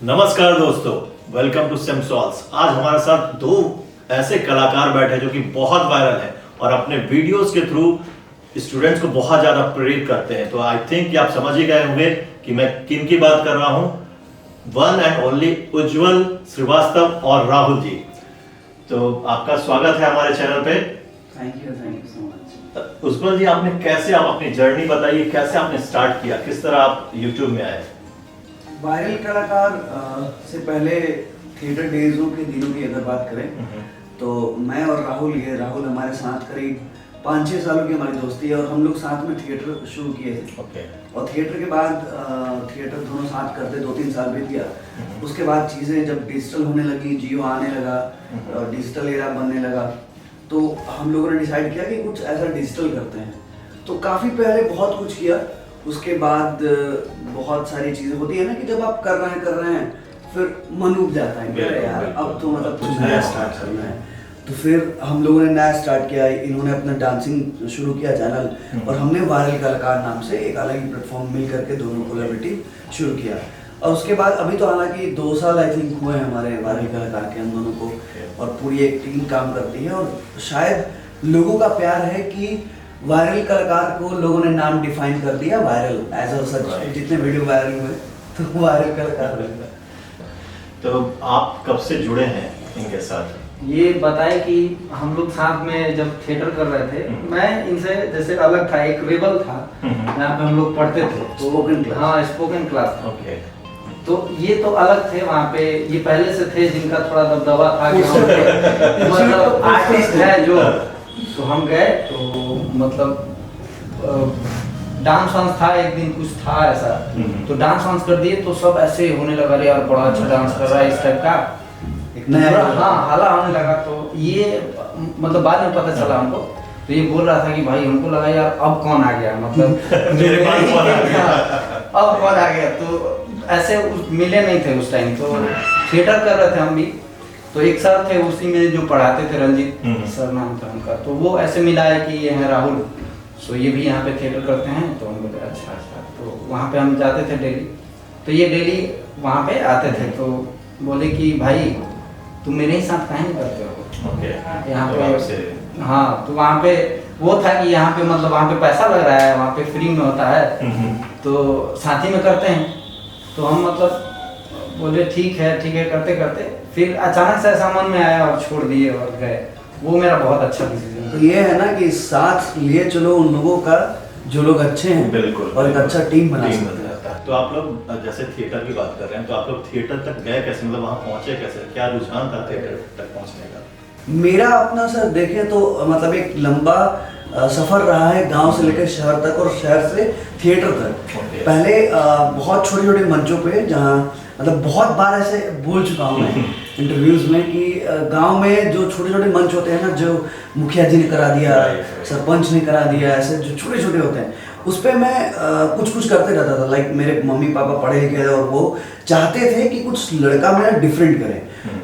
नमस्कार दोस्तों, welcome to SIM solves. आज हमारे साथ दो ऐसे कलाकार बैठे जो कि बहुत वायरल हैं और अपने वीडियोस के थ्रू स्टूडेंट्स को बहुत ज्यादा प्रेरित करते हैं। तो आई थिंक कि आप समझ ही गए होंगे कि मैं किन की बात कर रहा हूं। वन एंड ओनली उज्जवल श्रीवास्तव और राहुल जी। तो आपका स्वागत है हमारे चैनल पे। Thank you so much. Ujjwal ji, आपने कैसे, आप अपनी जर्नी बताइए, कैसे आपने स्टार्ट किया, किस तरह आप यूट्यूब में आए? वायरल कलाकार से पहले थिएटर डेजों के दिनों की अगर बात करें तो मैं और राहुल हमारे साथ करीब 5-6 सालों की हमारी दोस्ती है और हम लोग साथ में थिएटर शुरू किए थे। और थिएटर के बाद थिएटर दोनों साथ करते 2-3 साल बीत गया। उसके बाद चीज़ें जब डिजिटल होने लगी, जियो आने लगा, डिजिटल एरा बनने लगा, तो हम लोगों ने डिसाइड किया कि कुछ ऐसा डिजिटल करते हैं। तो काफ़ी पहले बहुत कुछ किया। उसके बाद बहुत सारी चीज़ें होती है ना कि जब आप कर रहे हैं फिर मन उब जाता है कि यार अब तो मतलब कुछ नया स्टार्ट करना है। तो फिर हम लोगों ने नया स्टार्ट किया। इन्होंने अपना डांसिंग शुरू किया चैनल और हमने वायरल कलाकार नाम से एक अलग ही प्लेटफॉर्म मिल करके दोनों कोलैबोरेटिव शुरू किया। और उसके बाद अभी तो हालांकि 2 साल आई थिंक हुए हैं हमारे वायरल कलाकार के, हम दोनों को, और पूरी एक टीम काम करती है। और शायद लोगों का प्यार है कि वायरल कलाकार को लोगों ने नाम डिफाइन कर दिया वायरल एज अ सच। जितने वीडियो वायरल हुए तो वायरल कलाकार। तो आप कब से जुड़े हैं इनके साथ? ये बताएं कि हम लोग साथ में जब थिएटर कर रहे थे, मैं इनसे जैसे अलग था, एक रेबल था यहाँ पे हम लोग पढ़ते थे, तो स्पोकन क्लास। हाँ, स्पोकन क्लास था। ओके। तो ये तो अलग थे वहाँ पे, ये पहले से थे जिनका थोड़ा दबदबा था कि हम मतलब आर्टिस्ट है जो। तो हम गए तो मतलब डांस वांस था, एक दिन कुछ था ऐसा, तो डांस वांस कर दिए तो सब ऐसे होने लगा, यार बड़ा अच्छा डांस कर रहा है, इस टाइप का एक नया हाला होने लगा। तो ये मतलब बाद में पता चला हमको। तो ये बोल रहा था कि भाई हमको लगा यार अब कौन आ गया, मतलब मेरे पास कौन आ गया? अब कौन आ गया। तो ऐसे मिले नहीं थे उस टाइम। तो थिएटर कर रहे थे हम भी, तो एक सर थे उसी में जो पढ़ाते थे, रंजीत सर नाम था उनका। तो वो ऐसे मिला है कि ये है राहुल, सो ये भी यहाँ पे थिएटर करते हैं। तो हम बोले अच्छा। तो वहाँ पे हम जाते थे डेली। तो ये डेली वहाँ पे आते थे। तो बोले कि भाई तुम मेरे ही साथ काहे नहीं करते हो यहाँ पे? हाँ, तो वहाँ पे वो था कि यहाँ पे मतलब वहाँ पे पैसा लग रहा है, वहाँ पे फ्री में होता है, तो साथ ही में करते हैं। तो हम मतलब बोले ठीक है करते करते फिर अचानक से ऐसा मन में आया और छोड़ दिए और गए। वो मेरा बहुत अच्छा डिसीजन। तो ये है ना कि साथ लिए चलो उन लोगों का जो लोग अच्छे हैं, बिल्कुल, और एक अच्छा टीम बना सकते हैं। तो आप लोग जैसे थिएटर की बात कर रहे हैं, तो आप लोग थिएटर तक गए कैसे, मतलब वहाँ पहुँचे कैसे, क्या रुझान था थिएटर तक पहुँचने का? मेरा अपना सर देखें तो मतलब एक लंबा सफर रहा है, गांव से लेकर शहर तक और शहर से थिएटर तक। पहले बहुत छोटे छोटे मंचों पे, जहाँ मतलब बहुत बार ऐसे बोल चुका हूँ मैं इंटरव्यूज में कि गांव में जो छोटे छोटे मंच होते हैं ना, जो मुखिया जी ने करा दिया, सरपंच ने करा दिया, ऐसे जो छोटे छोटे होते हैं, उस पर मैं कुछ करते रहता था। लाइक मेरे मम्मी पापा पढ़े लिखे थे और वो चाहते थे कि कुछ लड़का मेरा डिफरेंट करे।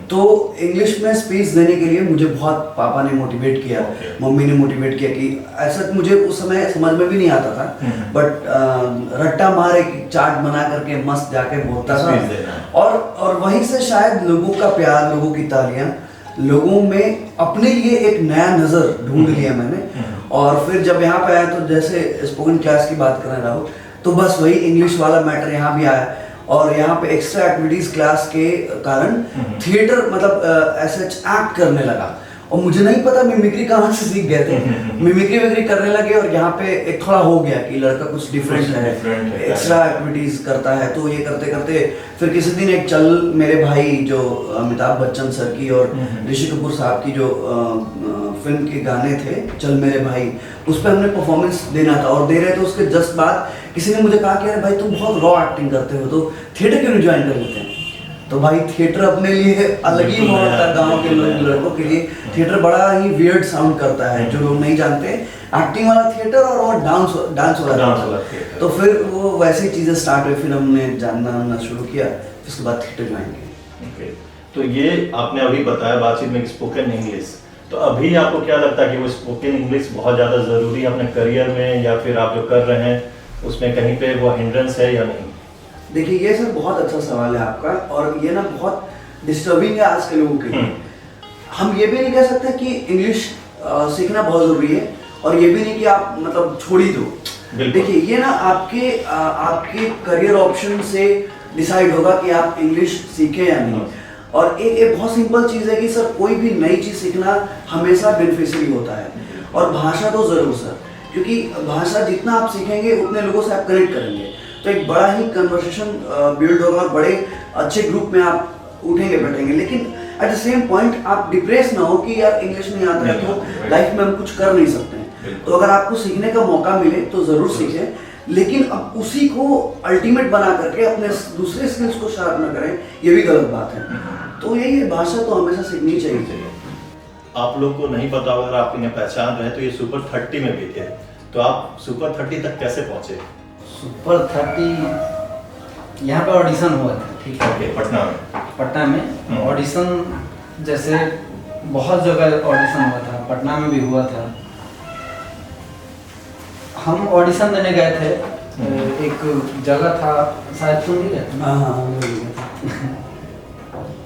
तो इंग्लिश में स्पीच देने के लिए मुझे बहुत पापा ने मोटिवेट किया, मम्मी ने मोटिवेट किया कि ऐसा मुझे उस समय समझ में भी नहीं आता था, बट रट्टा मार एक चार्ट बना करके मस्त जाके बोलता था। और वहीं से शायद लोगों का प्यार, लोगों की तालियां, लोगों में अपने लिए एक नया नज़र ढूंढ लिया मैंने। और फिर जब यहाँ पे आया तो जैसे स्पोकन क्लास की बात करें राहुल, तो बस वही इंग्लिश वाला मैटर यहाँ भी आया। और यहाँ पे एक्स्ट्रा एक्टिविटीज क्लास के कारण थिएटर मतलब ऐसे एक्ट करने लगा। और मुझे नहीं पता मिमिक्री कहाँ से सीख गए थे। मिमिक्री करने लगे और यहाँ पे एक थोड़ा हो गया कि लड़का कुछ डिफरेंट है, एक्स्ट्रा एक्टिविटीज करता है। तो ये करते करते फिर किसी दिन एक चल मेरे भाई जो अमिताभ बच्चन सर की और ऋषि कपूर साहब की जो फिल्म के गाने थे, चल मेरे भाई, उस पर हमने परफॉर्मेंस देना था और दे रहे थे। उसके जस्ट बाद किसी ने मुझे कहा कि अरे भाई तुम बहुत रॉ एक्टिंग करते हो, तो थिएटर क्यों नहीं ज्वाइन कर लेते हैं? तो भाई थिएटर अपने लिए अलग ही माहौल था। गांव के लड़कों के लिए थिएटर बड़ा ही वियर्ड साउंड करता है, जो लोग नहीं जानते। एक्टिंग वाला थिएटर और वो डांस वाला थिएटर। तो फिर वो वैसी चीज़ें स्टार्ट हुई, फिर हमने जानना शुरू किया, फिर उसके बाद थिएटर ज्वाइन किया। तो ये आपने अभी बताया बातचीत में स्पोकन इंग्लिश, तो अभी आपको क्या लगता है कि वो स्पोकन इंग्लिश बहुत ज़्यादा ज़रूरी है अपने करियर में, या फिर आप जो कर रहे हैं उसमें कहीं पे वो हिंड्रेंस है या नहीं? देखिए ये सर बहुत अच्छा सवाल है आपका, और ये ना बहुत डिस्टर्बिंग है आज के लोगों के लिए। हम ये भी नहीं कह सकते कि इंग्लिश सीखना बहुत जरूरी है, और ये भी नहीं कि आप मतलब छोड़ ही दो। देखिए ये ना आपके करियर ऑप्शन से डिसाइड होगा कि आप इंग्लिश सीखें या नहीं। और एक बहुत सिंपल चीज़ है कि सर कोई भी नई चीज़ सीखना हमेशा बेनिफिशियरी होता है, और भाषा तो ज़रूर सर, क्योंकि भाषा जितना आप सीखेंगे उतने लोगों से आप कनेक्ट करेंगे, तो एक बड़ा ही कन्वर्सेशन बिल्ड होगा और बड़े अच्छे ग्रुप में आप उठेंगे बैठेंगे। लेकिन एट द सेम पॉइंट आप डिप्रेस ना हो कि यार इंग्लिश नहीं आता है तो लाइफ में हम कुछ कर नहीं सकते हैं। तो अगर आपको सीखने का मौका मिले तो ज़रूर सीखें, लेकिन अब उसी को अल्टीमेट बना करके अपने दूसरे स्किल्स को शार्प ना करें, ये भी गलत बात है। तो यही है, भाषा तो हमेशा सीखनी चाहिए। आप लोग को नहीं पता अगर आप इन्हें पहचान रहे हैं तो ये सुपर 30 में भी थे, तो आप सुपर 30 तक कैसे पहुंचे? सुपर 30 यहाँ पे ऑडिशन हुआ था, ठीक है, पटना में ऑडिशन, जैसे बहुत जगह ऑडिशन हुआ था, पटना में भी हुआ था। हम ऑडिशन देने गए थे, एक जगह था, शायद तुम भी गए थे? हाँ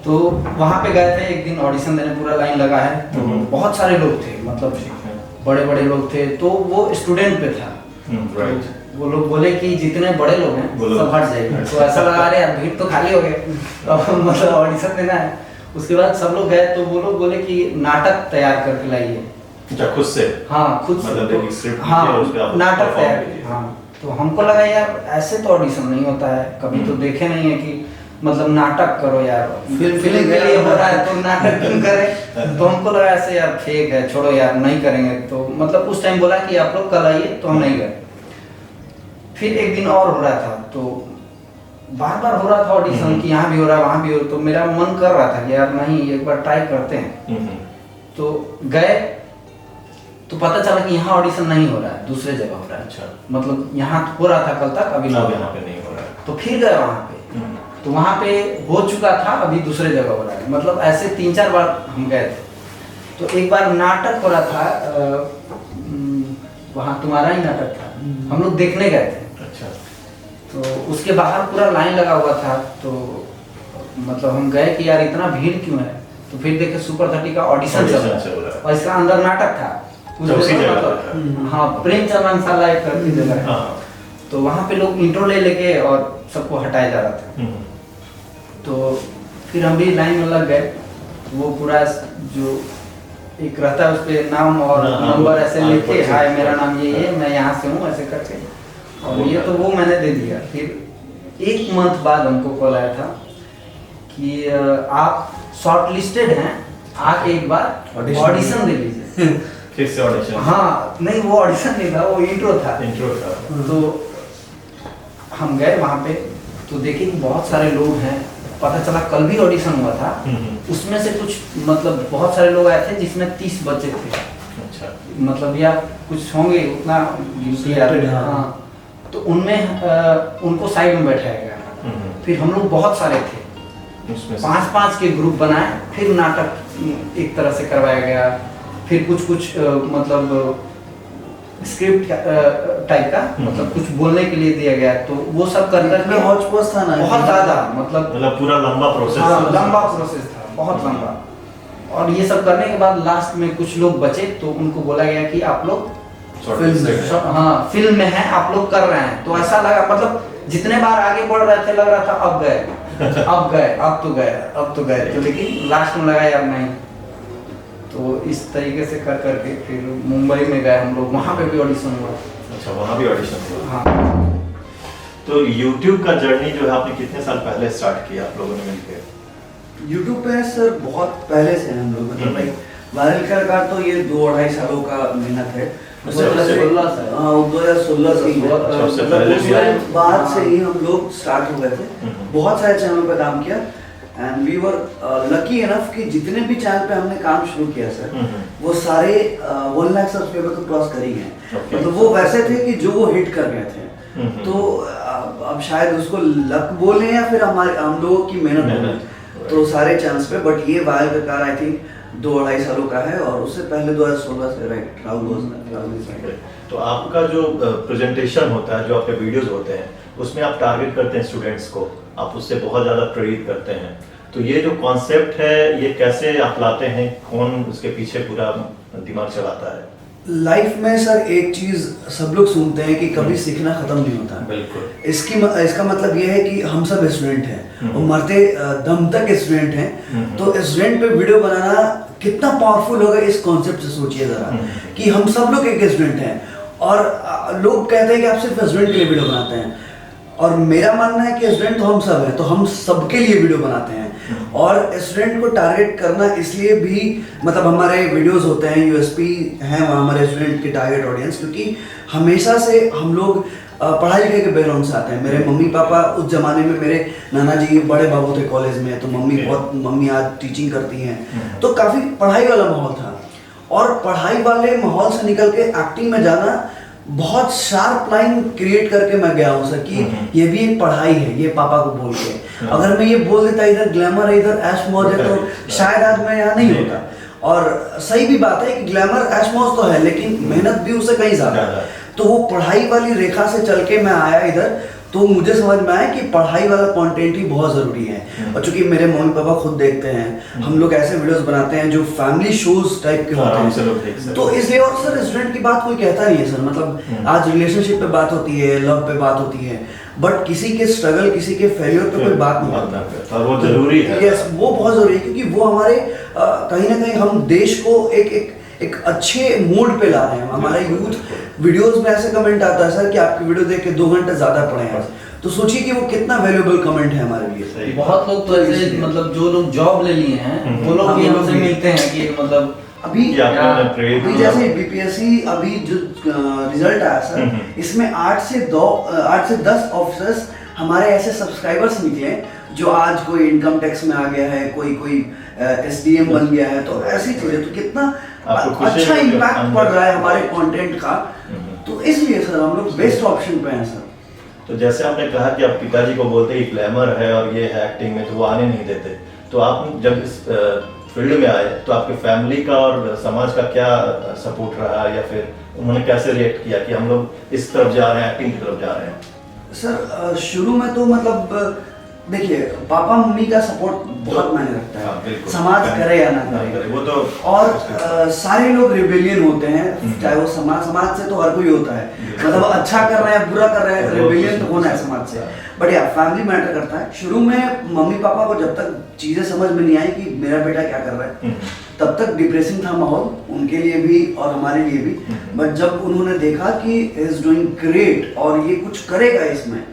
तो वहाँ पे गए थे एक दिन ऑडिशन देने, पूरा लाइन लगा है, तो बहुत सारे लोग थे, मतलब बड़े बड़े लोग थे। तो वो स्टूडेंट पे था, राइट। वो लोग बोले कि जितने बड़े लोग हैं सब हट जाएंगे। तो ऐसा लगा रहे यार भीड़ तो खाली हो गए, अब मतलब ऑडिशन देना है। उसके बाद सब लोग गए, तो वो लोग बोले कि नाटक तैयार करके लाइए। अच्छा, खुद से? हाँ, खुद से, मतलब एक स्क्रिप्ट हाँ, लिखी और उसपे आप नाटक perform तैयार कीजिए। हाँ। तो हमको लगा यार ऐसे तो ऑडिशन नहीं होता है, कभी तो देखे नहीं है कि मतलब नाटक करो यार, फिल्म के लिए हो रहा है तो नाटक क्यों करें। तो हमको लगा ऐसे यार फेक है, छोड़ो यार नहीं करेंगे। तो मतलब उस टाइम बोला कि आप लोग कल आइए, तो हम नहीं गए। फिर एक दिन और हो रहा था, तो बार बार हो रहा था ऑडिशन कि यहाँ भी हो रहा है वहाँ भी हो रहा, तो मेरा मन कर रहा था कि यार नहीं एक बार ट्राई करते हैं। तो गए तो पता चला कि यहाँ ऑडिशन नहीं हो रहा है, दूसरे जगह हो रहा है। अच्छा, मतलब यहाँ हो रहा था कल तक, अभी यहाँ पे नहीं हो रहा है। तो फिर गए वहाँ पे, तो वहाँ पे हो चुका था, अभी दूसरे जगह हो रहा है। मतलब ऐसे 3-4 बार हम गए थे। तो एक बार नाटक हो रहा था, वहाँ तुम्हारा ही नाटक था, हम लोग देखने गए थे। अच्छा। तो उसके बाहर पूरा लाइन लगा हुआ था, तो मतलब हम गए कि यार इतना भीड़ क्यों है। तो फिर देखे सुपर 30 का ऑडिशन चल रहा है, और इसका अंदर नाटक था उसी जगह मतलब, हाँ, प्रेमचंद अंसाला एक करके जगह है। तो वहाँ पे लोग इंट्रो ले लेके और सबको हटाया जा रहा था। तो फिर हम भी लाइन में लग गए। वो पूरा जो एक रहता है उस पे नाम और नंबर ऐसे लिख के, हाय मेरा नाम ये है, मैं यहाँ से हूँ, ऐसे करके, और ये तो वो मैंने दे दिया। फिर 1 मंथ बाद हमको कॉल आया था कि आप शॉर्ट लिस्टेड हैं, आके एक बार ऑडिशन दे लीजिए। फिर से ऑडिशन? हाँ, नहीं वो ऑडिशन नहीं था, वो इंट्रो था। तो हम गए वहाँ पे, तो देखे कि बहुत सारे लोग हैं। पता चला कल भी ऑडिशन हुआ था, उसमें से कुछ मतलब बहुत सारे लोग आए थे जिसमें 30 बच्चे थे। अच्छा। मतलब या कुछ होंगे उतना गिनती। हाँ, तो उनमें उनको साइड में बैठाया गया। फिर हम लोग बहुत सारे थे, 5-5 के ग्रुप बनाए, फिर नाटक एक तरह से करवाया गया। फिर कुछ मतलब स्क्रिप्ट टाइप का, मतलब कुछ बोलने के लिए दिया गया। तो वो सब कर करके हौच-पौच था ना, बहुत ज्यादा, मतलब पूरा लंबा प्रोसेस। हाँ, लंबा प्रोसेस था, बहुत लंबा। और ये सब करने के बाद लास्ट में कुछ लोग बचे, तो उनको बोला गया कि आप लोग फिल्म में हैं, आप लोग कर रहे हैं। तो ऐसा लगा, मतलब जितने बार आगे बढ़ रहे थे लग रहा था अब गए अब तो गए। तो लेकिन लास्ट में लगा यार नहीं। तो इस तरीके से कर करके फिर मुंबई में गए हम लोग, वहाँ पे भी ऑडिशन हुआ। अच्छा, वहाँ भी ऑडिशन हुआ? हाँ। तो YouTube का जर्नी जो है आपने कितने साल पहले स्टार्ट किया आप लोगों ने मिलकर? YouTube पे सर बहुत पहले से हम लोग, मतलब भाई वायरल कलाकार तो ये 2-2.5 सालों का मेहनत है। 2016 से, हाँ 2016 से ही है। सबसे पहले उसके बाद से ही हम लोग स्टार्ट हो गए थे। बहुत सारे चैनलों पे काम किया, and we were lucky enough कि जितने भी चैनल पे हमने काम शुरू किया सर, वो सारे 1 लाख सब्सक्राइबर को क्रॉस कर ही गए। मतलब वो वैसे थे कि जो वो हिट कर गए थे। तो अब शायद उसको लक बोले या फिर हम लोगों की मेहनत। तो सारे चैनल्स पे, बट ये वायल कलाकार आई थिंक 2-2.5 सालों का है, और उससे पहले 2016 से, राइट, राहुल। तो आपका जो प्रेजेंटेशन होता है, जो आपके वीडियोस होते हैं, उसमें आप टारगेट करते हैं स्टूडेंट्स को, आप उससे बहुत ज़्यादा प्रेरित करते हैं। तो ये जो कॉन्सेप्ट है ये कैसे आप लाते हैं, कौन उसके पीछे पूरा दिमाग चलाता है? लाइफ में सर एक चीज सब लोग सुनते हैं कि कभी सीखना खत्म नहीं होता। बिल्कुल। इसका मतलब ये है कि हम सब स्टूडेंट हैं और मरते दम तक स्टूडेंट हैं। तो स्टूडेंट पे वीडियो बनाना कितना पावरफुल होगा, इस कॉन्सेप्ट से सोचिए जरा कि हम सब लोग एक स्टूडेंट हैं और लोग कहते हैं कि आप सिर्फ स्टूडेंट के लिए वीडियो बनाते हैं, और मेरा मानना है कि स्टूडेंट तो हम सब हैं, तो हम सबके लिए वीडियो बनाते हैं। और स्टूडेंट को टारगेट करना इसलिए भी मतलब हमारे वीडियोस होते हैं, यूएसपी हैं वहाँ हमारे स्टूडेंट के टारगेट ऑडियंस, क्योंकि हमेशा से हम लोग पढ़ाई लिखाई के बैकग्राउंड से आते हैं। मेरे मम्मी पापा उस जमाने में, मेरे नाना जी बड़े बाबू थे कॉलेज में, तो मम्मी आज टीचिंग करती हैं, तो काफ़ी पढ़ाई वाला माहौल था। और पढ़ाई वाले माहौल से निकल के एक्टिंग में जाना, बहुत शार्प लाइन क्रिएट करके मैं गया हूँ सर कि ये भी एक पढ़ाई है, ये पापा को बोल के। अगर मैं ये बोल देता इधर ग्लैमर है इधर ऐश मौज है, तो शायद आज मैं यहाँ नहीं होता। और सही भी बात है कि ग्लैमर ऐश मौज तो है, लेकिन मेहनत भी उससे कहीं ज़्यादा है। तो वो पढ़ाई वाली रेखा से चल के मैं आया इधर, तो मुझे समझ में आया कि पढ़ाई वाला कंटेंट ही बहुत ज़रूरी है। और चूंकि मेरे मम्मी पापा खुद देखते हैं, हम लोग ऐसे वीडियोस बनाते हैं जो फैमिली शोज टाइप के होते हैं, तो इसलिए। और सर स्टूडेंट की बात कोई कहता नहीं है सर, मतलब आज रिलेशनशिप पे बात होती है, लव पे बात होती है, बट किसी के स्ट्रगल, किसी के फेलियर पे कोई बात नहीं होती। और वो जरूरी है। यस, वो बहुत जरूरी है, क्योंकि वो हमारे कहीं ना कहीं हम देश को एक अच्छे मूड पे ला रहे हैं। हमारे यूथ वीडियोस में ऐसे कमेंट आता है सर कि आपकी वीडियो देख के 2 घंटे ज्यादा पढ़े हैं, तो सोचिए कि वो कितना वैल्यूएबल कमेंट है हमारे लिए। बहुत लोग तो ऐसे मतलब जो लोग जॉब ले लिए हैं वो लोग भी हमसे मिलते हैं कि मतलब अभी जैसे बीपीएससी अभी जो रिजल्ट आया सर, इसमें 8 से 10 ऑफिसर्स हमारे ऐसे सब्सक्राइबर्स निकले जो आज कोई इनकम टैक्स में आ गया है, कोई एसडीएम बन गया है। तो ऐसी चीजें, तो कितना अच्छा इम्पैक्ट पड़ रहा है हमारे कंटेंट का। तो इसलिए सर हम लोग बेस्ट ऑप्शन पे हैं सर। तो जैसे आपने कहा कि आप पिताजी को बोलते ही ग्लैमर है और ये है एक्टिंग में, तो वो आने नहीं देते, तो आप जब इस फील्ड में आए तो आपके फैमिली का और समाज का क्या सपोर्ट रहा, या फिर उन्होंने कैसे रिएक्ट किया कि हम लोग इस तरफ जा रहे हैं, एक्टिंग की तरफ जा रहे हैं? सर शुरू में तो मतलब देखिए, पापा मम्मी का सपोर्ट बहुत मायने रखता है, समाज करे या ना करे वो तो। और सारे लोग रिबेलियन होते हैं, चाहे वो समाज से तो हर कोई होता है, मतलब अच्छा कर रहा है बुरा कर रहा है, रिबेलियन तो होना है समाज से। बट या फैमिली मैटर करता है। शुरू में मम्मी पापा को जब तक चीजें समझ में नहीं आई कि मेरा बेटा क्या कर रहा है, तब तक डिप्रेसिंग था माहौल उनके लिए भी और हमारे लिए भी। बट जब उन्होंने देखा कि इज डूइंग ग्रेट और ये कुछ करेगा इसमें,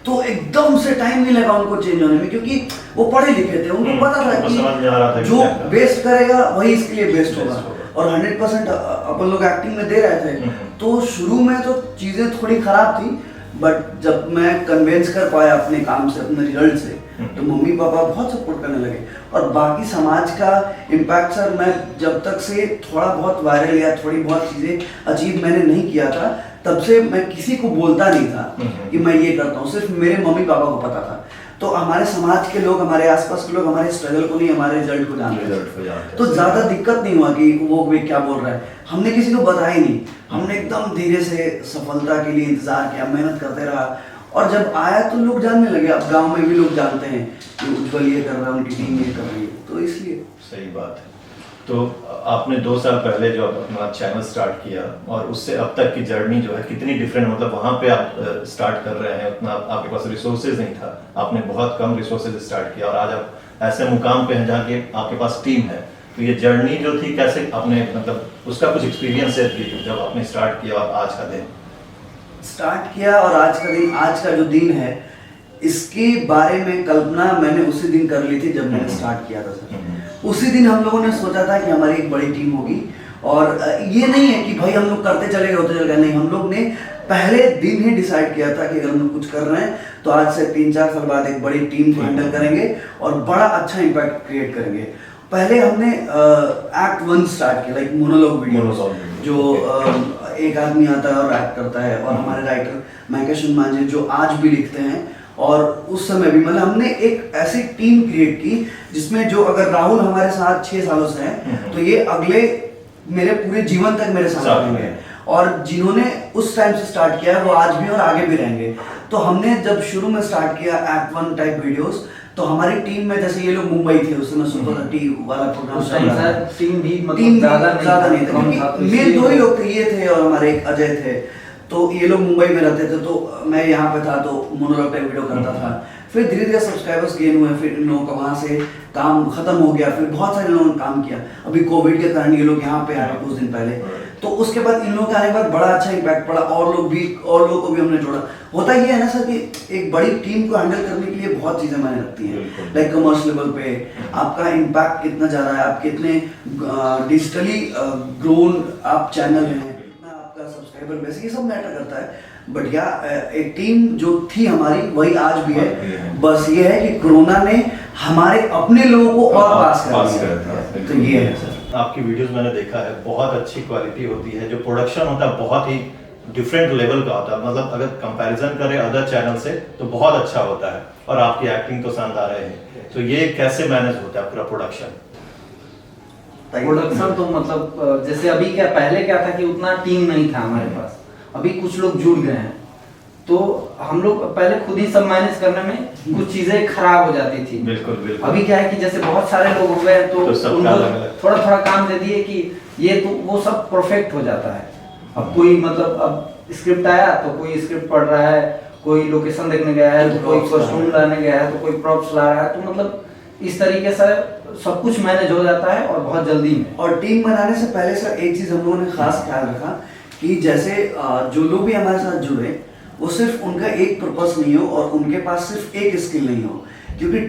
तो एकदम से टाइम नहीं लगा उनको चेंज होने में, क्योंकि वो पढ़े लिखे थे, उनको पता था कि जो बेस्ट करेगा वही इसके लिए बेस्ट होगा। और 100% अपन लोग एक्टिंग में दे रहे थे। तो शुरू में तो चीजें थोड़ी खराब थी, बट जब मैं कन्विंस कर पाया अपने काम से, अपने रिजल्ट से, तो मम्मी पापा बहुत सपोर्ट करने लगे। और बाकी समाज का इम्पैक्ट सर, मैं जब तक से थोड़ा बहुत वायरल या थोड़ी बहुत चीज़ें अचीव मैंने नहीं किया था, तब से मैं किसी को बोलता नहीं था कि मैं ये करता हूँ, सिर्फ मेरे मम्मी पापा को पता था। तो हमारे समाज के लोग, हमारे आसपास के लोग हमारे स्ट्रगल को नहीं, हमारे रिजल्ट को जानते थे। तो ज़्यादा दिक्कत नहीं हुआ कि वो वे क्या बोल रहा है, हमने किसी को बताया ही नहीं। हमने एकदम धीरे से सफलता के लिए इंतजार किया, मेहनत करते रहा, और जब आया तो लोग जानने लगे। अब गांव में भी लोग जानते हैं कि उज्जवल ये कर रहा है, उनकी टीम ये कर रही है, तो इसलिए। सही बात है। तो आपने 2 साल पहले जो अपना चैनल स्टार्ट किया और उससे अब तक की जर्नी जो है कितनी डिफरेंट, मतलब वहाँ पे आप स्टार्ट कर रहे हैं, उतना आपके पास रिसोर्सेज नहीं था, आपने बहुत कम रिसोर्सेज स्टार्ट किया और आज आप ऐसे मुकाम पे हैं जहाँ के आपके पास टीम है। तो ये जर्नी जो थी कैसे आपने, मतलब उसका कुछ एक्सपीरियंस है जब आपने स्टार्ट किया और आज का दिन स्टार्ट किया और आज का दिन, आज का जो दिन है, इसके बारे में कल्पना मैंने उसी दिन कर ली थी जब मैंने स्टार्ट किया था सर। उसी दिन हम लोगों ने सोचा था कि हमारी एक बड़ी टीम होगी, और ये नहीं है कि भाई हम लोग करते चले गए होते चले गए, नहीं, हम लोग ने पहले दिन ही डिसाइड किया था कि अगर हम लोग कुछ कर रहे हैं तो आज से 3-4 साल बाद एक बड़ी टीम को हैंडल करेंगे और बड़ा अच्छा इम्पैक्ट क्रिएट करेंगे। पहले हमने एक्ट 1 स्टार्ट किया, लाइक मोनोलॉग वीडियो, जो एक आदमी आता है और एक्ट करता है, और हमारे राइटर मैकेशन मांझे जो आज भी लिखते हैं, और उस समय भी मतलब हमने एक ऐसी टीम क्रिएट की जिसमें जो, अगर राहुल हमारे साथ 6 सालों से हैं, तो ये अगले मेरे पूरे जीवन तक मेरे साथ रहेंगे। और जिन्होंने उस टाइम से स्टार्ट किया है, वो आज भी और आगे भी रहेंगे। तो हमने जब शुरू में स्टार्ट किया एक्ट 1 टाइप वीडियोस, तो हमारी टीम में जैसे ये लोग मुंबई थे उस समय सुपर 30 वाला प्रोग्राम उस टाइम सर टीम भी टीम मतलब ज्यादा नहीं थे, कम था, तो क्योंकि मेन 2 ही लोग थे, ये थे और हमारे एक अजय थे। तो ये लोग मुंबई में रहते थे, तो मैं यहाँ पे था, तो मोनोलॉग टाइप वीडियो करता था। फिर धीरे धीरे सब्सक्राइबर्स गेन हुए, फिर इन लोगों का वहाँ से काम खत्म हो गया, फिर बहुत सारे लोगों ने काम किया। अभी कोविड के कारण ये लोग यहाँ पे आए कुछ दिन पहले, तो उसके बाद इन लोगों के आने के बाद बड़ा अच्छा इम्पैक्ट पड़ा, और लोगों को भी हमने जोड़ा। होता ये है ना सर कि एक बड़ी टीम को हैंडल करने के लिए बहुत चीज़ें मायने रखती हैं, लाइक कमर्शियल लेवल पे आपका इम्पैक्ट कितना ज़्यादा है, आप कितने डिजिटली ग्रोन आप चैनल हैं, कितना आपका सब्सक्राइबर बेस, ये सब मैटर करता है। बट या एक टीम जो थी हमारी वही आज भी है। बस ये है कि कोरोना ने हमारे अपने लोगों को और पास कर दिया, तो ये है सर। आपकी वीडियोस मैंने देखा है, बहुत अच्छी क्वालिटी होती है, जो प्रोडक्शन होता है बहुत ही डिफरेंट लेवल का होता है, मतलब अगर कंपैरिजन करें अदर चैनल से तो बहुत अच्छा होता है, और आपकी एक्टिंग तो शानदार है। तो ये कैसे मैनेज होता है पूरा प्रोडक्शन? तो मतलब जैसे अभी क्या, पहले क्या था कि उतना टीम नहीं था हमारे पास, अभी कुछ लोग जुड़ गए हैं, तो हम लोग पहले खुद ही सब मैनेज करने में कुछ चीजें खराब हो जाती थी। बिल्कुल बिल्कुल। अभी क्या है कि जैसे बहुत सारे लोग हो गए, तो उनको थोड़ा थोड़ा काम दे दिए कि ये, तो वो सब परफेक्ट हो जाता है। अब कोई मतलब अब स्क्रिप्ट आया तो कोई स्क्रिप्ट पढ़ रहा है, कोई लोकेशन देखने गया है, तो कोई कॉस्ट्यूम लाने गया है, तो कोई प्रॉप्स ला रहा है, तो मतलब इस तरीके से सब कुछ मैनेज हो जाता है और बहुत जल्दी में। और टीम बनाने से पहले सर एक चीज हम लोगों ने खास ख्याल रखा कि जैसे जो लोग भी हमारे साथ जुड़े, वो सिर्फ उनका एक पर्पस नहीं हो और उनके पास सिर्फ एक स्किल नहीं हो, क्योंकि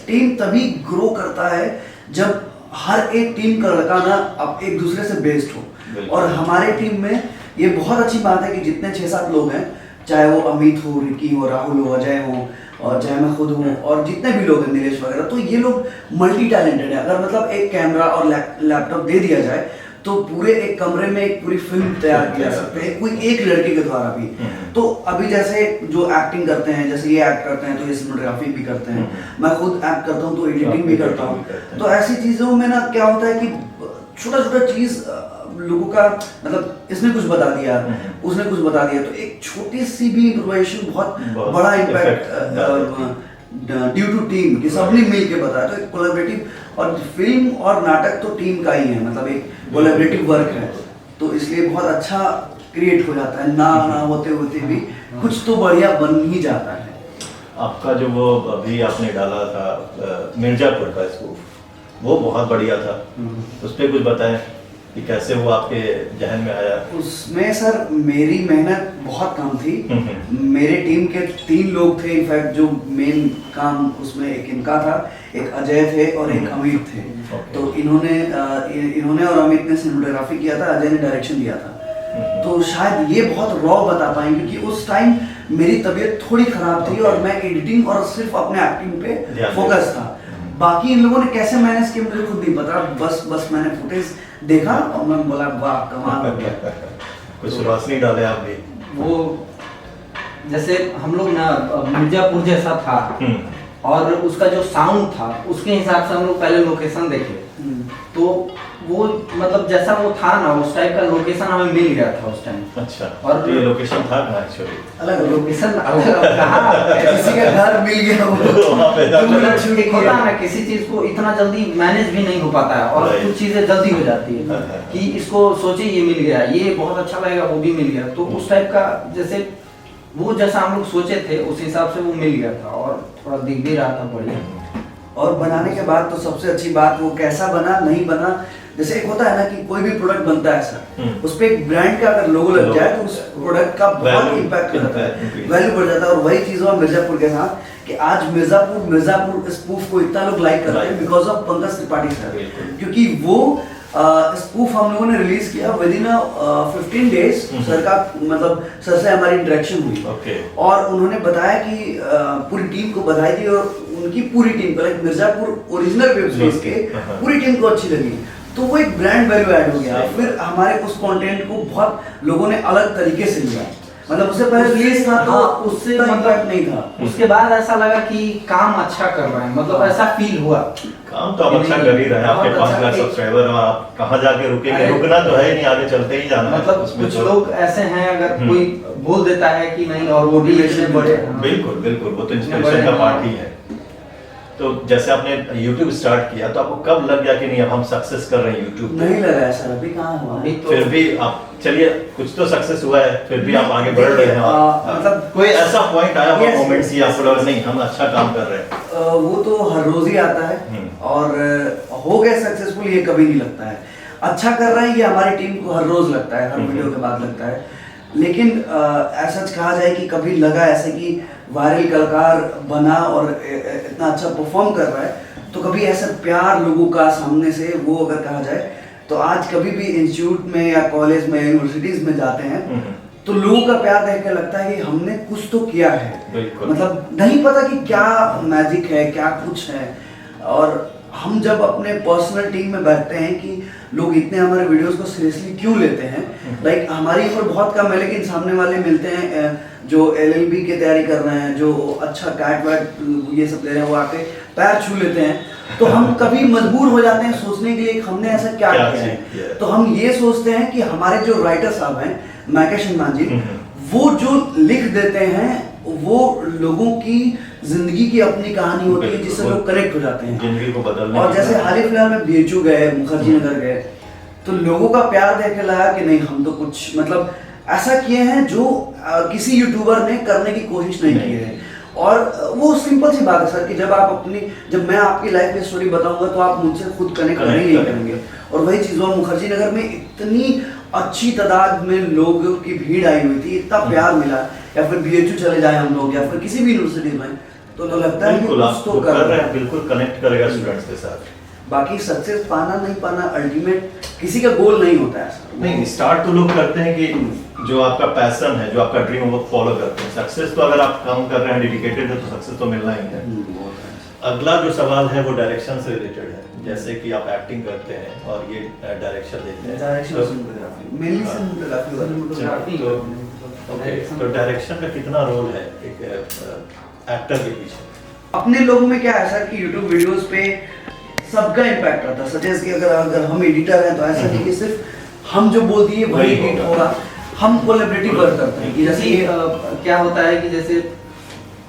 टीम तभी ग्रो करता है जब हर एक टीम का लड़का ना अब एक दूसरे से बेस्ड हो। और हमारे टीम में ये बहुत अच्छी बात है कि जितने 6-7 लोग हैं, चाहे वो अमित हो, रिकी हो, राहुल हो, अजय हो, और चाहे मैं खुद हूँ, और जितने भी लोग हैं, नीलेश वगैरह, तो ये लोग मल्टी टैलेंटेड है। अगर मतलब एक कैमरा और लैपटॉप दे दिया जाए तो पूरे एक कमरे में एक पूरी फिल्म तैयार की जा सकते हैं, कोई एक लड़के के द्वारा भी। तो अभी जैसे जो एक्टिंग करते हैं, जैसे ये एक्ट करते हैं तो ये सिनेमेटोग्राफी भी करते हैं, मैं खुद एक्ट करता हूँ तो एडिटिंग भी करता हूँ। तो ऐसी चीज़ों में ना क्या होता है कि छोटा छोटा चीज़ लोगों का, मतलब इसने कुछ बता दिया, उसने कुछ बता दिया, तो एक छोटी सी भी इम्प्रोवाइजेशन बहुत बड़ा इम्पैक्ट ड्यू टू टीम कि सबने मिल के बताया। तो एक कोलैबोरेटिव, और फिल्म और नाटक तो टीम का ही है, मतलब एक कोलैबोरेटिव वर्क है, तो इसलिए बहुत अच्छा क्रिएट हो जाता है। ना होते होते भी कुछ तो बढ़िया बन ही जाता है। आपका जो वो अभी आपने डाला था मिर्जापुर का स्कूप, वो बहुत बढ़िया था, उस पर कुछ बताएं कि कैसे वो आपके जहन में आया? उसमें सर मेरी मेहनत बहुत कम थी। मेरे टीम के 3 लोग थे इनफैक्ट जो मेन काम उसमें, एक इनका था, एक अजय थे और एक अमित थे। तो इन्होंने और अमित ने सिनेमेटोग्राफी किया था, अजय ने डायरेक्शन दिया था। तो शायद ये बहुत रॉ बता पाएंगे क्योंकि उस टाइम मेरी तबीयत थोड़ी खराब थी और मैं एडिटिंग और सिर्फ अपने एक्टिंग पे फोकस था। बाकी इन लोगों ने कैसे मैनेज किया मुझे खुद नहीं पता, बस मैंने फुटेज देखा और मैं बोला वाह कमाल हो गया। कुछ रोशनी डाले आप भी। वो जैसे हम लोग ना मिर्जापुर जैसा था और उसका जो साउंड था उसके हिसाब से हम लोग पहले लोकेशन देखे, तो वो मतलब जैसा वो था ना उस टाइप का लोकेशन हमें मिल गया था उस टाइम। अच्छा, और तो ये लोकेशन था कहाँ एक्चुअली? अलग लोकेशन कहाँ किसी का घर मिल गया वो वहाँ पे था। एक होता है ना किसी चीज को इतना जल्दी मैनेज भी नहीं हो पाता है और कुछ चीजें जल्दी हो जाती है कि इसको सोचे ये मिल गया, ये बहुत अच्छा लगेगा, वो भी मिल गया। तो उस टाइप का जैसे वो जैसा हम लोग सोचे थे उस हिसाब से वो मिल गया था और थोड़ा दिख भी रहा था बढ़िया। और बनाने के बाद तो सबसे अच्छी बात वो कैसा बना नहीं बना, जैसे एक होता है ना कि कोई भी प्रोडक्ट बनता है सर, उस पे एक ब्रांड का अगर लोगो लग जाए तो उस प्रोडक्ट का बहुत इम्पैक्ट हो जाता है, वैल्यू बढ़ जाता है। और वही चीज हुआ मिर्जापुर के साथ कि आज मिर्जापुर स्पूफ को इतना लोग लाइक करते हैं because of Pankaj Tripathi sir, क्योंकि वो स्पूफ हम लोगों ने रिलीज किया विद इन 15 डेज। सर का मतलब सर से हमारी इंटरेक्शन हुई और उन्होंने बताया कि पूरी टीम को बधाई दी और उनकी पूरी टीम को, like Mirzapur original web series के पूरी टीम को अच्छी लगी, तो वो एक ब्रांड वैल्यू ऐड हो गया। फिर हमारे उस कंटेंट को बहुत लोगों ने अलग तरीके से लिया, मतलब उससे पहले रिलीज था तो हाँ, उससे उतना मतलब impact नहीं था। उसके बाद ऐसा लगा कि काम अच्छा कर रहे हैं, मतलब ऐसा फील हुआ। काम तो आप अच्छा कर ही रहे हैं, आपके बहुत 5 अच्छा लाख एक- सब्सक्राइबर और आप कहाँ जाके रुकेंगे, अरे, रुकना तो है ही नहीं, आगे चलते ही जाना है मतलब उसमें कुछ तो। लोग ऐसे हैं, अगर कोई बोल देता है कि नहीं और वो भी इतने बड़े, हाँ, बिल्कुल बिल्कुल, वो तो इतने इंस्पिरेशन बड़े का हैं। पार्ट ही है। तो जैसे आपने YouTube स्टार्ट किया तो आपको कब लग गया कि नहीं अब हम सक्सेस कर रहे हैं YouTube पे? नहीं लगा है सर, अभी कहाँ हुआ अभी तो फिर भी आप चलिए कुछ तो सक्सेस हुआ है, फिर भी आप आगे बढ़ रहे हैं और मतलब कोई ऐसा पॉइंट आया Yes, मोमेंट्स ही आपको लगा नहीं हम अच्छा काम कर रहे हैं? वो तो हर रोज ही आता है और हो गए सक्सेसफुल ये कभी नहीं लगता है। अच्छा कर रहे हैं ये हमारी टीम को हर रोज लगता है, हर वीडियो के बाद लगता है। लेकिन ऐसा कहा जाए कि कभी लगा ऐसे कि वायरल कलाकार बना और इतना अच्छा परफॉर्म कर रहा है, तो कभी ऐसा प्यार लोगों का सामने से वो अगर कहा जाए तो आज कभी भी इंस्टीट्यूट में या कॉलेज में यूनिवर्सिटीज में जाते हैं तो लोगों का प्यार देख कर लगता है कि हमने कुछ तो किया है। बिल्कुल। मतलब नहीं पता कि क्या मैजिक है, क्या कुछ है। और हम जब अपने पर्सनल टीम में बैठते हैं कि लोग इतने हमारे वीडियोस को सीरियसली क्यों लेते हैं, लाइक हमारी उम्र बहुत कम है लेकिन सामने वाले मिलते हैं जो LLB की तैयारी कर रहे हैं, जो अच्छा कैट वैट ये सब ले रहे हैं, वो आके पैर छू लेते हैं, तो हम कभी मजबूर हो जाते हैं सोचने के लिए कि हमने ऐसा क्या किया है। तो हम ये सोचते हैं कि हमारे जो राइटर साहब हैं मैकेश जी, वो जो लिख देते हैं वो लोगों की जिंदगी की अपनी कहानी होती है जिससे लोग कनेक्ट हो जाते हैं, जिंदगी को बदलने और की जैसे कहानी। हाल ही फिलहाल में BHU गए, मुखर्जी नगर गए, तो लोगों का प्यार देख के लगा कि नहीं हम तो कुछ मतलब ऐसा किए हैं जो किसी यूट्यूबर ने करने की कोशिश नहीं की है। और वो सिंपल सी बात है सर कि जब मैं आपकी लाइफ की स्टोरी बताऊंगा तो आप मुझसे खुद कनेक्ट करेंगे। और वही चीज़ हुआ, मुखर्जी नगर में इतनी अच्छी तादाद में लोगों की भीड़ आई हुई थी, इतना प्यार मिला, या फिर BHU चले जाए हम लोग या फिर किसी भी यूनिवर्सिटी में, तो लगता है कि बिल्कुल कुछ आप तो तो कर कर रहे हैं, बिल्कुल कनेक्ट करेगा स्टूडेंट्स के साथ। बाकी सक्सेस पाना नहीं पाना अल्टीमेट किसी का गोल नहीं होता है सर। नहीं, स्टार्ट तो लोग करते हैं कि जो आपका पैशन है, जो आपका ड्रीम है वो फॉलो करते हैं। सक्सेस तो अगर आप काम कर रहे हैं, डेडिकेटेड है, तो सक्सेस तो मिलना ही है। अगला जो सवाल है वो डायरेक्शन से रिलेटेड है, जैसे कि आप एक्टिंग करते हैं और ये डायरेक्शन देते हैं। Mainly cinematography. ओके, तो डायरेक्शन का कितना रोल है एक एक्टर के पीछे? अपने लोगों में क्या है सर कि YouTube वीडियोस पे सबका इम्पैक्ट रहता है। सजेस्ट कि अगर हम एडिटर हैं तो ऐसा नहीं कि सिर्फ हम जो बोल दिए वही एडिट होगा, हम कोलैबोरेटिव वर्क करते हैं कि जैसे क्या होता है कि जैसे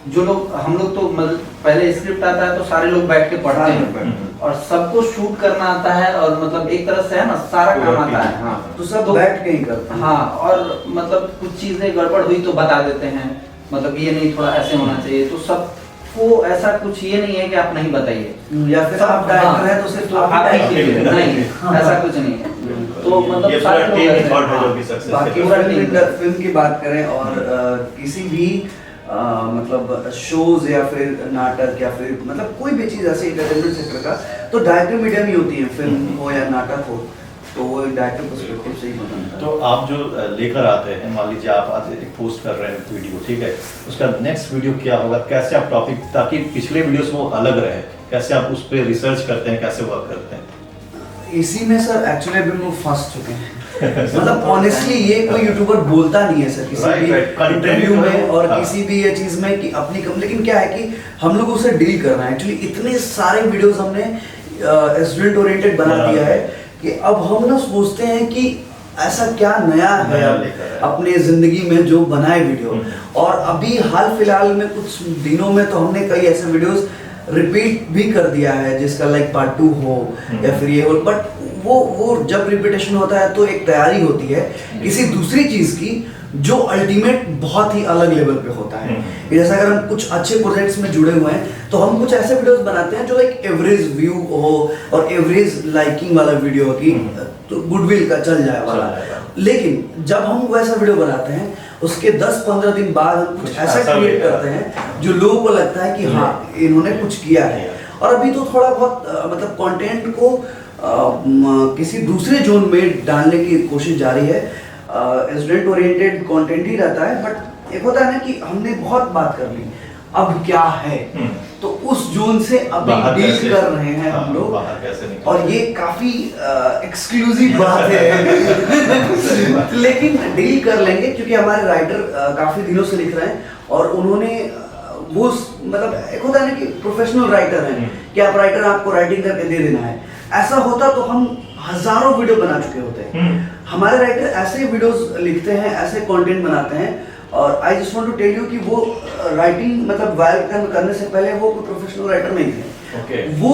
जो लोग हम लोग तो मतलब पहले स्क्रिप्ट आता है तो सारे लोग बैठ के पढ़ते हैं और सबको शूट करना आता है और मतलब एक तरह से है ना सारा काम आता है। हाँ, तो सब बैठ के ही करते हैं। हाँ, और मतलब कुछ चीजें गड़बड़ हुई तो बता देते हैं, मतलब ये नहीं थोड़ा ऐसे होना चाहिए, तो सबको ऐसा कुछ ये नहीं है कि आप नहीं बताइए या फिर आप डायरेक्टर हैं तो सिर्फ आप ही कीजिए, नहीं ऐसा कुछ नहीं है। तो मतलब ये सारे पूरा लोग टीम ऐसे- इफर्ट है जो हाँ। कि सक्सेस बाकी फिल्म की बात करें और किसी भी मतलब शोज या फिर नाटक या फिर मतलब कोई भी चीज़ ऐसे एंटरटेनमेंट सेक्टर का, तो डायरेक्टर मीडियम ही होती है, फिल्म हो या नाटक हो, तो वो डायरेक्टर पर्सपेक्टिव से ही बनता है। तो आप जो लेकर आते हैं, मान लीजिए आप आज एक पोस्ट कर रहे हैं वीडियो, ठीक है, उसका नेक्स्ट वीडियो क्या होगा, कैसे आप टॉपिक, ताकि पिछले वीडियोस वो अलग रहे, कैसे आप उस पर रिसर्च करते हैं, कैसे वर्क करते हैं? इसी में सर एक्चुअली अभी हम लोग फंस चुके हैं। मतलब ऑनेस्टली ये कोई यूट्यूबर बोलता नहीं है सर किसी भी इंटरव्यू में और किसी भी ये चीज में कि अपनी कम, लेकिन क्या है कि हम लोग उसे डील कर रहे हैं। एक्चुअली इतने सारे वीडियोस हमने स्टूडेंट ओरिएंटेड बना दिया है कि अब हम ना सोचते हैं कि ऐसा क्या नया है अपने जिंदगी में जो बनाए वीडियो। और अभी हाल फिलहाल में कुछ दिनों में तो हमने कई ऐसे वीडियोस रिपीट भी कर दिया है जिसका लाइक पार्ट 2 हो या फिर ये हो, बट वो जब रिपीटेशन होता है तो एक तैयारी होती है किसी दूसरी चीज की जो अल्टीमेट बहुत ही अलग लेवल पे होता है। जैसे अगर हम कुछ अच्छे प्रोजेक्ट्स में जुड़े हुए हैं तो हम कुछ ऐसे वीडियोस बनाते हैं जो लाइक एवरेज व्यू हो और एवरेज लाइकिंग वाला वीडियो हो कि तो गुडविल का चल जाए वाला। लेकिन जब हम वैसा वीडियो बनाते हैं उसके 10-15 दिन बाद हम कुछ ऐसा क्रिएट करते हैं जो लोगों को लगता है कि हाँ इन्होंने कुछ किया है। और अभी तो थोड़ा बहुत मतलब कंटेंट को किसी दूसरे जोन में डालने की कोशिश जारी है। स्टूडेंट ओरिएंटेड कंटेंट ही रहता है, बट एक होता है ना कि हमने बहुत बात कर ली, अब क्या है, तो उस जोन से अभी बाहर डील कैसे- कर रहे हैं हम हाँ, लोग। बाहर कैसे निकले? और ये काफी एक्सक्लूसिव बात है लेकिन डील कर लेंगे क्योंकि हमारे राइटर काफी दिनों से लिख रहे हैं और उन्होंने मतलब एक होता है ना कि प्रोफेशनल राइटर हैं कि आप राइटर, आपको राइटिंग करके दे देना है। ऐसा होता तो हम हजारों वीडियो बना चुके होते हैं। हमारे राइटर ऐसे वीडियोस लिखते हैं, ऐसे कंटेंट बनाते हैं और I just want to tell you कि वो राइटिंग मतलब वायरल करने से पहले वो कोई प्रोफेशनल राइटर नहीं थे। Okay. वो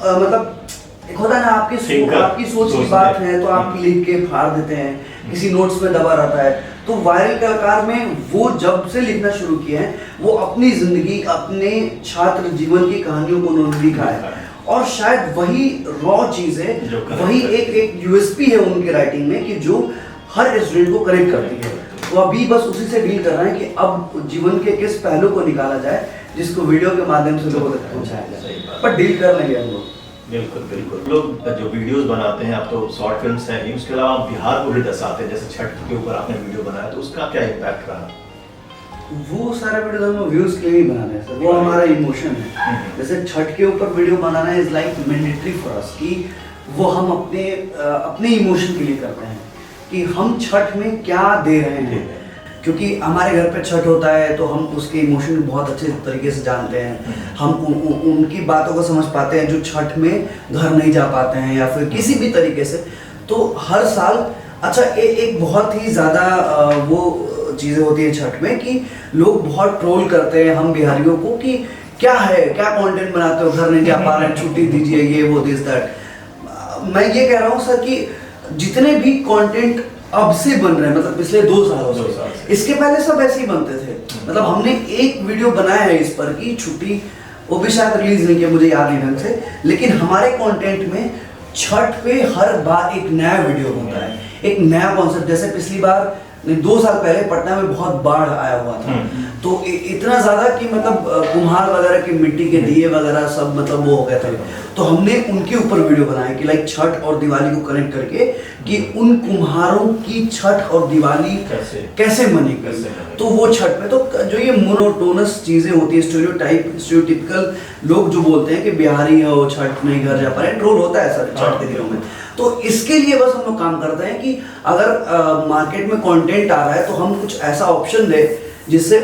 मतलब एक होता है ना आपकी Thinker, आपकी सोच की सोचते बात हैं। है तो आप लिख के फाड़ देते हैं, किसी नोट्स में दबा रहता है। तो वायरल कलाकार में वो जब से लिखना शुरू किए हैं वो अपनी जिंदगी, अपने छात्र जीवन की कहानियों को उन्होंने लिखा है और शायद वही रॉ चीज है, जो connect वही करती एक यूएसपी है उनके राइटिंग में कि जो हर स्टूडेंट को कनेक्ट करती है। तो अभी बस उसी से डील कर रहे हैं कि अब जीवन के किस पहलू को निकाला जाए जिसको वीडियो के माध्यम से लोगों तक पहुंचाया सही जाए। बात। पर डील कर लेंगे हम लोग। बिल्कुल बिल्कुल। लोग जो वीडियोस बनाते हैं, आप तो शॉर्ट फिल्म्स हैं, उसके अलावा आप बिहार को भी दर्शाते हैं, जैसे छठ के ऊपर आपने वीडियो बनाया, तो उसका क्या इम्पैक्ट रहा? वो सारा वीडियो हम व्यूज के लिए ही बनाना है सर, वो हमारा इमोशन है। जैसे छठ के ऊपर video banana is like mandatory for us कि वो हम अपने इमोशन के लिए करते हैं कि हम छठ में क्या दे रहे हैं। क्योंकि हमारे घर पे छठ होता है तो हम उसके इमोशन बहुत अच्छे तरीके से जानते हैं। हम उनकी बातों को समझ पाते हैं जो छठ में घर नहीं जा पाते हैं या फिर किसी भी तरीके से। तो हर साल अच्छा एक बहुत ही ज़्यादा वो चीज़ें होती है छठ में कि लोग बहुत ट्रोल करते हैं हम बिहारियों को कि क्या है, क्या कंटेंट बनाते हो, घर नहीं जा पा रहे हैं, छुट्टी दीजिए, ये वो दिस दैट। मैं ये कह रहा हूँ सर कि जितने भी कंटेंट अब से बन रहे हैं मतलब पिछले 2 सालों से, इसके पहले सब ऐसे ही बनते थे। मतलब हमने एक वीडियो बनाया है इस पर कि छुट्टी, वो भी शायद रिलीज नहीं किया, मुझे याद नहीं ढंग से, लेकिन हमारे कंटेंट में छठ पे हर बार एक नया वीडियो होता है, एक नया कॉन्सेप्ट। जैसे पिछली बार 2 साल पहले पटना में बहुत बाढ़ आया हुआ था, तो इतना ज्यादा कि मतलब कुम्हार वगैरह की मिट्टी के दिए वगैरह सब मतलब वो हो गए थे। तो हमने उनके ऊपर वीडियो बनाया कि लाइक छठ और दिवाली को कनेक्ट करके कि उन कुम्हारों की छठ और दिवाली कैसे मनेगी। तो वो छठ में तो जो ये मोनोटोनस चीजें होती है, स्टीरियोटिपिकल लोग जो बोलते हैं कि बिहारी है वो छठ में घर जा पा रहे, ट्रोल होता है सर छठ के दिनों में। तो इसके लिए बस हम लोग काम करते हैं कि अगर मार्केट में कंटेंट आ रहा है तो हम कुछ ऐसा ऑप्शन दे जिससे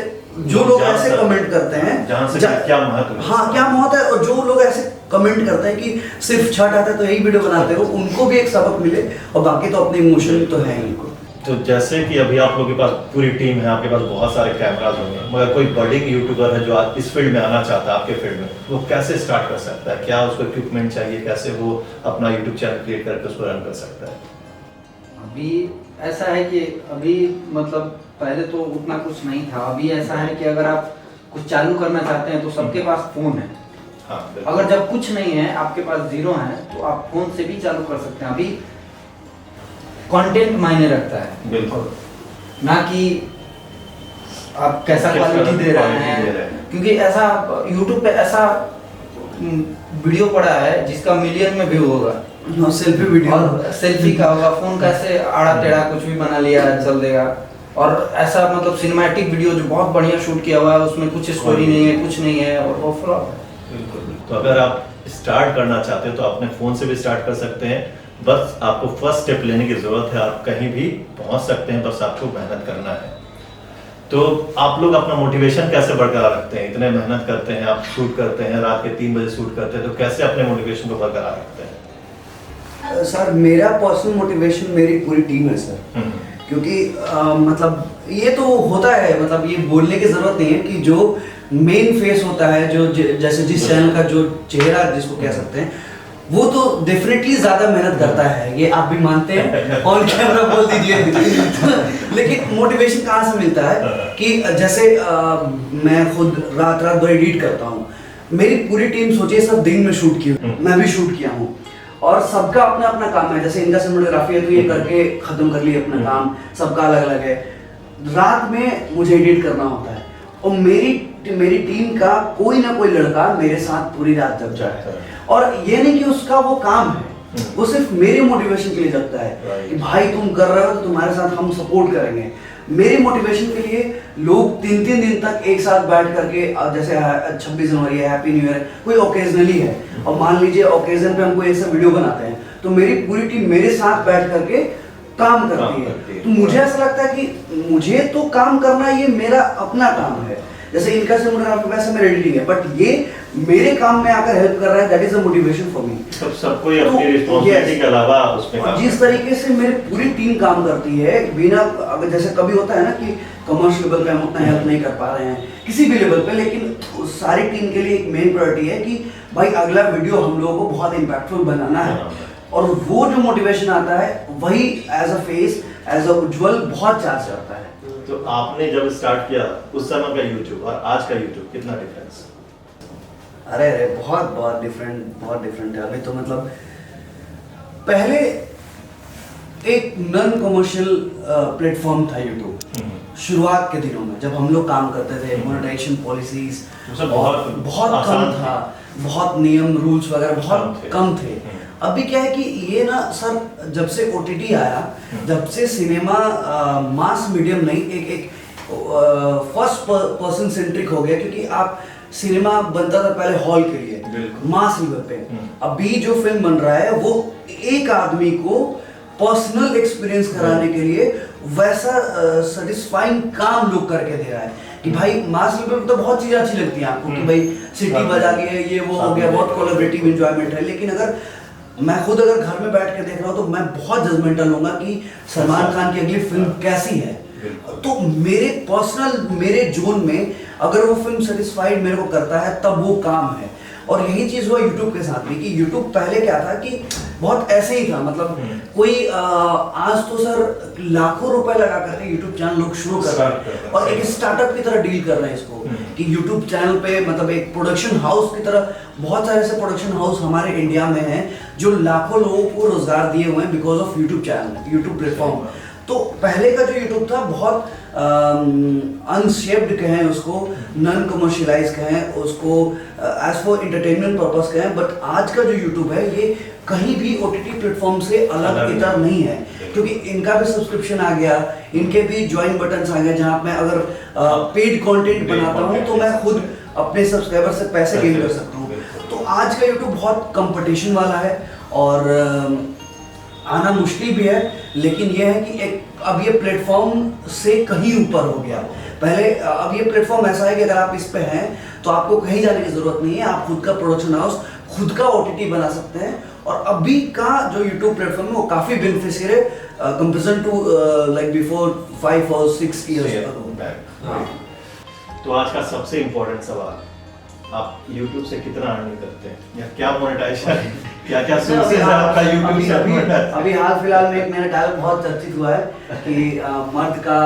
जो लोग ऐसे कमेंट करते हैं जहाँ से क्या महत्व है, हाँ क्या महत्व है, और जो लोग ऐसे कमेंट करते हैं कि सिर्फ छठ आता है तो यही वीडियो बनाते हो, उनको भी एक सबक मिले और बाकी तो अपने इमोशन तो है ही। तो जैसे कि अभी आप लोगों के पास पूरी टीम है, आपके पास बहुत सारे कैमराज होंगे, मगर कोई बर्डिंग यूट्यूबर है जो आज इस फील्ड में आना चाहता है आपके फील्ड में, वो कैसे स्टार्ट कर सकता है? क्या उसको इक्विपमेंट चाहिए? कैसे वो अपना यूट्यूब चैनल क्रिएट करके उसको रन कर सकता है? अभी ऐसा है कि अभी मतलब पहले तो उतना कुछ नहीं था। अभी ऐसा है कि अगर आप कुछ चालू करना चाहते हैं तो सबके पास फोन है। हाँ, अगर जब कुछ नहीं है, आपके पास जीरो है, तो आप फोन से भी चालू कर सकते हैं। अभी कंटेंट मायने रखता है, बिल्कुल, ना कि आप कैसा क्वालिटी दे रहे हैं। क्योंकि ऐसा YouTube पे ऐसा वीडियो पड़ा है जिसका मिलियन में व्यू होगा, सेल्फी वीडियो, और सेल्फी का होगा, फोन का ऐसे आड़ा टेढ़ा कुछ भी बना लिया चल देगा। और ऐसा मतलब सिनेमैटिक वीडियो जो बहुत बढ़िया शूट किया हुआ है, उसमें कुछ स्टोरी नहीं है, कुछ नहीं है, और वो फ्लॉप है। बिल्कुल। तो अगर आप स्टार्ट करना चाहते हो तो अपने फोन से भी स्टार्ट कर सकते हैं। बस आपको फर्स्ट स्टेप लेने की जरूरत है, आप कहीं भी पहुंच सकते हैं, बस आपको मेहनत करना है। तो आप लोग अपना मोटिवेशन कैसे बरकरार रखते हैं? इतने मेहनत करते हैं, आप शूट करते हैं, रात के 3 बजे शूट करते हैं, तो कैसे अपने मोटिवेशन को बरकरार रखते हैं? सर मेरा पर्सनल मोटिवेशन मेरी पूरी टीम है सर। क्योंकि मतलब ये तो होता है, मतलब ये बोलने की जरूरत नहीं है कि जो मेन फेस होता है, जो जैसे जिस चैनल का जो चेहरा जिसको कह सकते हैं, वो तो डेफिनेटली ज्यादा मेहनत करता है, ये आप भी मानते हैं, ऑन कैमरा बोल दीजिए। लेकिन मोटिवेशन कहाँ से मिलता है कि जैसे मैं खुद रात भर एडिट करता हूँ, मेरी पूरी टीम सोचिए सब दिन में शूट की, मैं भी शूट किया हूँ, और सबका अपना अपना काम है। जैसे इनका सिनेमेटोग्राफी है तो ये करके खत्म कर लिए अपना काम, सबका अलग अलग है। रात में मुझे एडिट करना होता है और मेरी टीम का कोई ना कोई लड़का मेरे साथ पूरी रात जग जाता है। और ये नहीं कि उसका वो काम है, वो सिर्फ मेरे मोटिवेशन के लिए जगता है कि भाई तुम कर रहे हो तो तुम्हारे साथ हम सपोर्ट करेंगे। मेरे मोटिवेशन के लिए लोग 3-3 दिन तक एक साथ बैठ करके जैसे 26 जनवरी है, हैप्पी न्यू ईयर है, कोई ओकेजनली है और मान लीजिए ओकेजन पे हम कोई ऐसा वीडियो बनाते हैं तो मेरी पूरी टीम मेरे साथ बैठ करके काम करती है। तो मुझे ऐसा लगता है कि मुझे तो काम करना ये मेरा अपना काम है, जैसे इनका सिनेमेटोग्राफी वैसे मेरा एडिटिंग है, बट ये मेरे काम में आकर हेल्प कर रहा है, that is a motivation for me. सबको अपनी रिस्पांसिबिलिटी के अलावा उसमें काम जिस तरीके से मेरी पूरी टीम काम करती है बिना, अगर जैसे कभी होता है ना कि कमर्शियल लेवल पे हम उतना हेल्प नहीं कर पा रहे हैं किसी भी लेवल पे, लेकिन उस सारी टीम के लिए एक मेन प्रायोरिटी है कि भाई अगला वीडियो हम लोगों को बहुत इम्पैक्टफुल बनाना है, और वो जो मोटिवेशन आता है वही as a face, as a Ujjwal बहुत चार्ज करता है। तो आपने जब स्टार्ट किया उस समय का यूट्यूब और आज का यूट्यूब कितना डिफरेंस? अरे बहुत डिफरेंट है। अभी तो मतलब पहले एक नॉन कमर्शियल प्लेटफॉर्म था यूट्यूब शुरुआत के दिनों में, जब हम लोग काम करते थे, मोनेटाइजेशन पॉलिसीज बहुत कम था, बहुत नियम रूल्स वगैरह बहुत कम थे। अभी क्या है कि ये ना सर, जब से OTT आया, जब से सिनेमा मास मीडियम नहीं एक फर्स्ट पर्सन सेंट्रिक हो गया, क्योंकि आप सिनेमा बनता था पहले हॉल के लिए मास लेवल पे, अभी जो फिल्म बन रहा है वो एक आदमी को पर्सनल एक्सपीरियंस कराने के लिए वैसा सेटिस्फाइंग काम लोग करके दे रहा है कि भाई मास लेवल पे तो बहुत चीजें अच्छी लगती हैं आपको कि भाई सिटी बजा के ये वो हो गया, बहुत कोलैबोरेटिव एंजॉयमेंट है, लेकिन अगर मैं खुद अगर घर में बैठ के देख रहा हूँ तो मैं बहुत जजमेंटल होऊंगा कि सलमान खान की अगली फिल्म कैसी है। तो मेरे पर्सनल मेरे जोन में अगर वो फिल्म सेटिस्फाइड मेरे को करता है तब वो काम है। और यही चीज हुआ यूट्यूब के साथ भी कि यूट्यूब पहले क्या था कि बहुत ऐसे ही था, मतलब कोई आज तो सर लाखों रुपए लगा करके यूट्यूब चैनल लोग शुरू कर रहे हैं और एक स्टार्टअप की तरह डील कर रहे हैं इसको कि यूट्यूब चैनल पे मतलब एक प्रोडक्शन हाउस की तरह। बहुत सारे ऐसे प्रोडक्शन हाउस हमारे इंडिया में हैं जो लाखों लोगों को रोजगार दिए हुए हैं because of YouTube channel, YouTube platform. तो पहले का जो यूट्यूब था बहुत अनशेप्ड कहें उसको, नॉन कमर्शियलाइज कहें उसको, एज फॉर एंटरटेनमेंट पर्पस कहें, बट आज का जो यूट्यूब है ये कहीं भी OTT प्लेटफॉर्म से अलग इतर नहीं है, क्योंकि इनका भी सब्सक्रिप्शन आ गया, इनके भी ज्वाइन बटन्स आ गए, जहां मैं अगर पेड कंटेंट बनाता हूं तो मैं खुद अपने सब्सक्राइबर से पैसे गेन कर सकता हूं। तो आज का यूट्यूब बहुत कंपटीशन वाला है और आना मुश्किल भी है, लेकिन यह है कि एक अब ये प्लेटफॉर्म से कहीं ऊपर हो गया। पहले अब ये प्लेटफॉर्म ऐसा है कि अगर आप इस पे हैं तो आपको कहीं जाने की जरूरत नहीं है, आप खुद का प्रोडक्शन हाउस, खुद का OTT बना सकते हैं। और अभी का जो यूट्यूब प्लेटफॉर्म है वो काफी बेनिफिशियल है कंपेरिजन टू लाइक बिफोर 5 और 6 इयर्स अगो। तो आज का सबसे इम्पोर्टेंट सवाल, आप YouTube से कितना अर्निंग करते हैं या क्या मोनेटाइजेशन, क्या सोर्सेज है आपका YouTube से? अभी हाल फिलहाल में एक मेरा डायलॉग बहुत चर्चित हुआ है कि मर्द का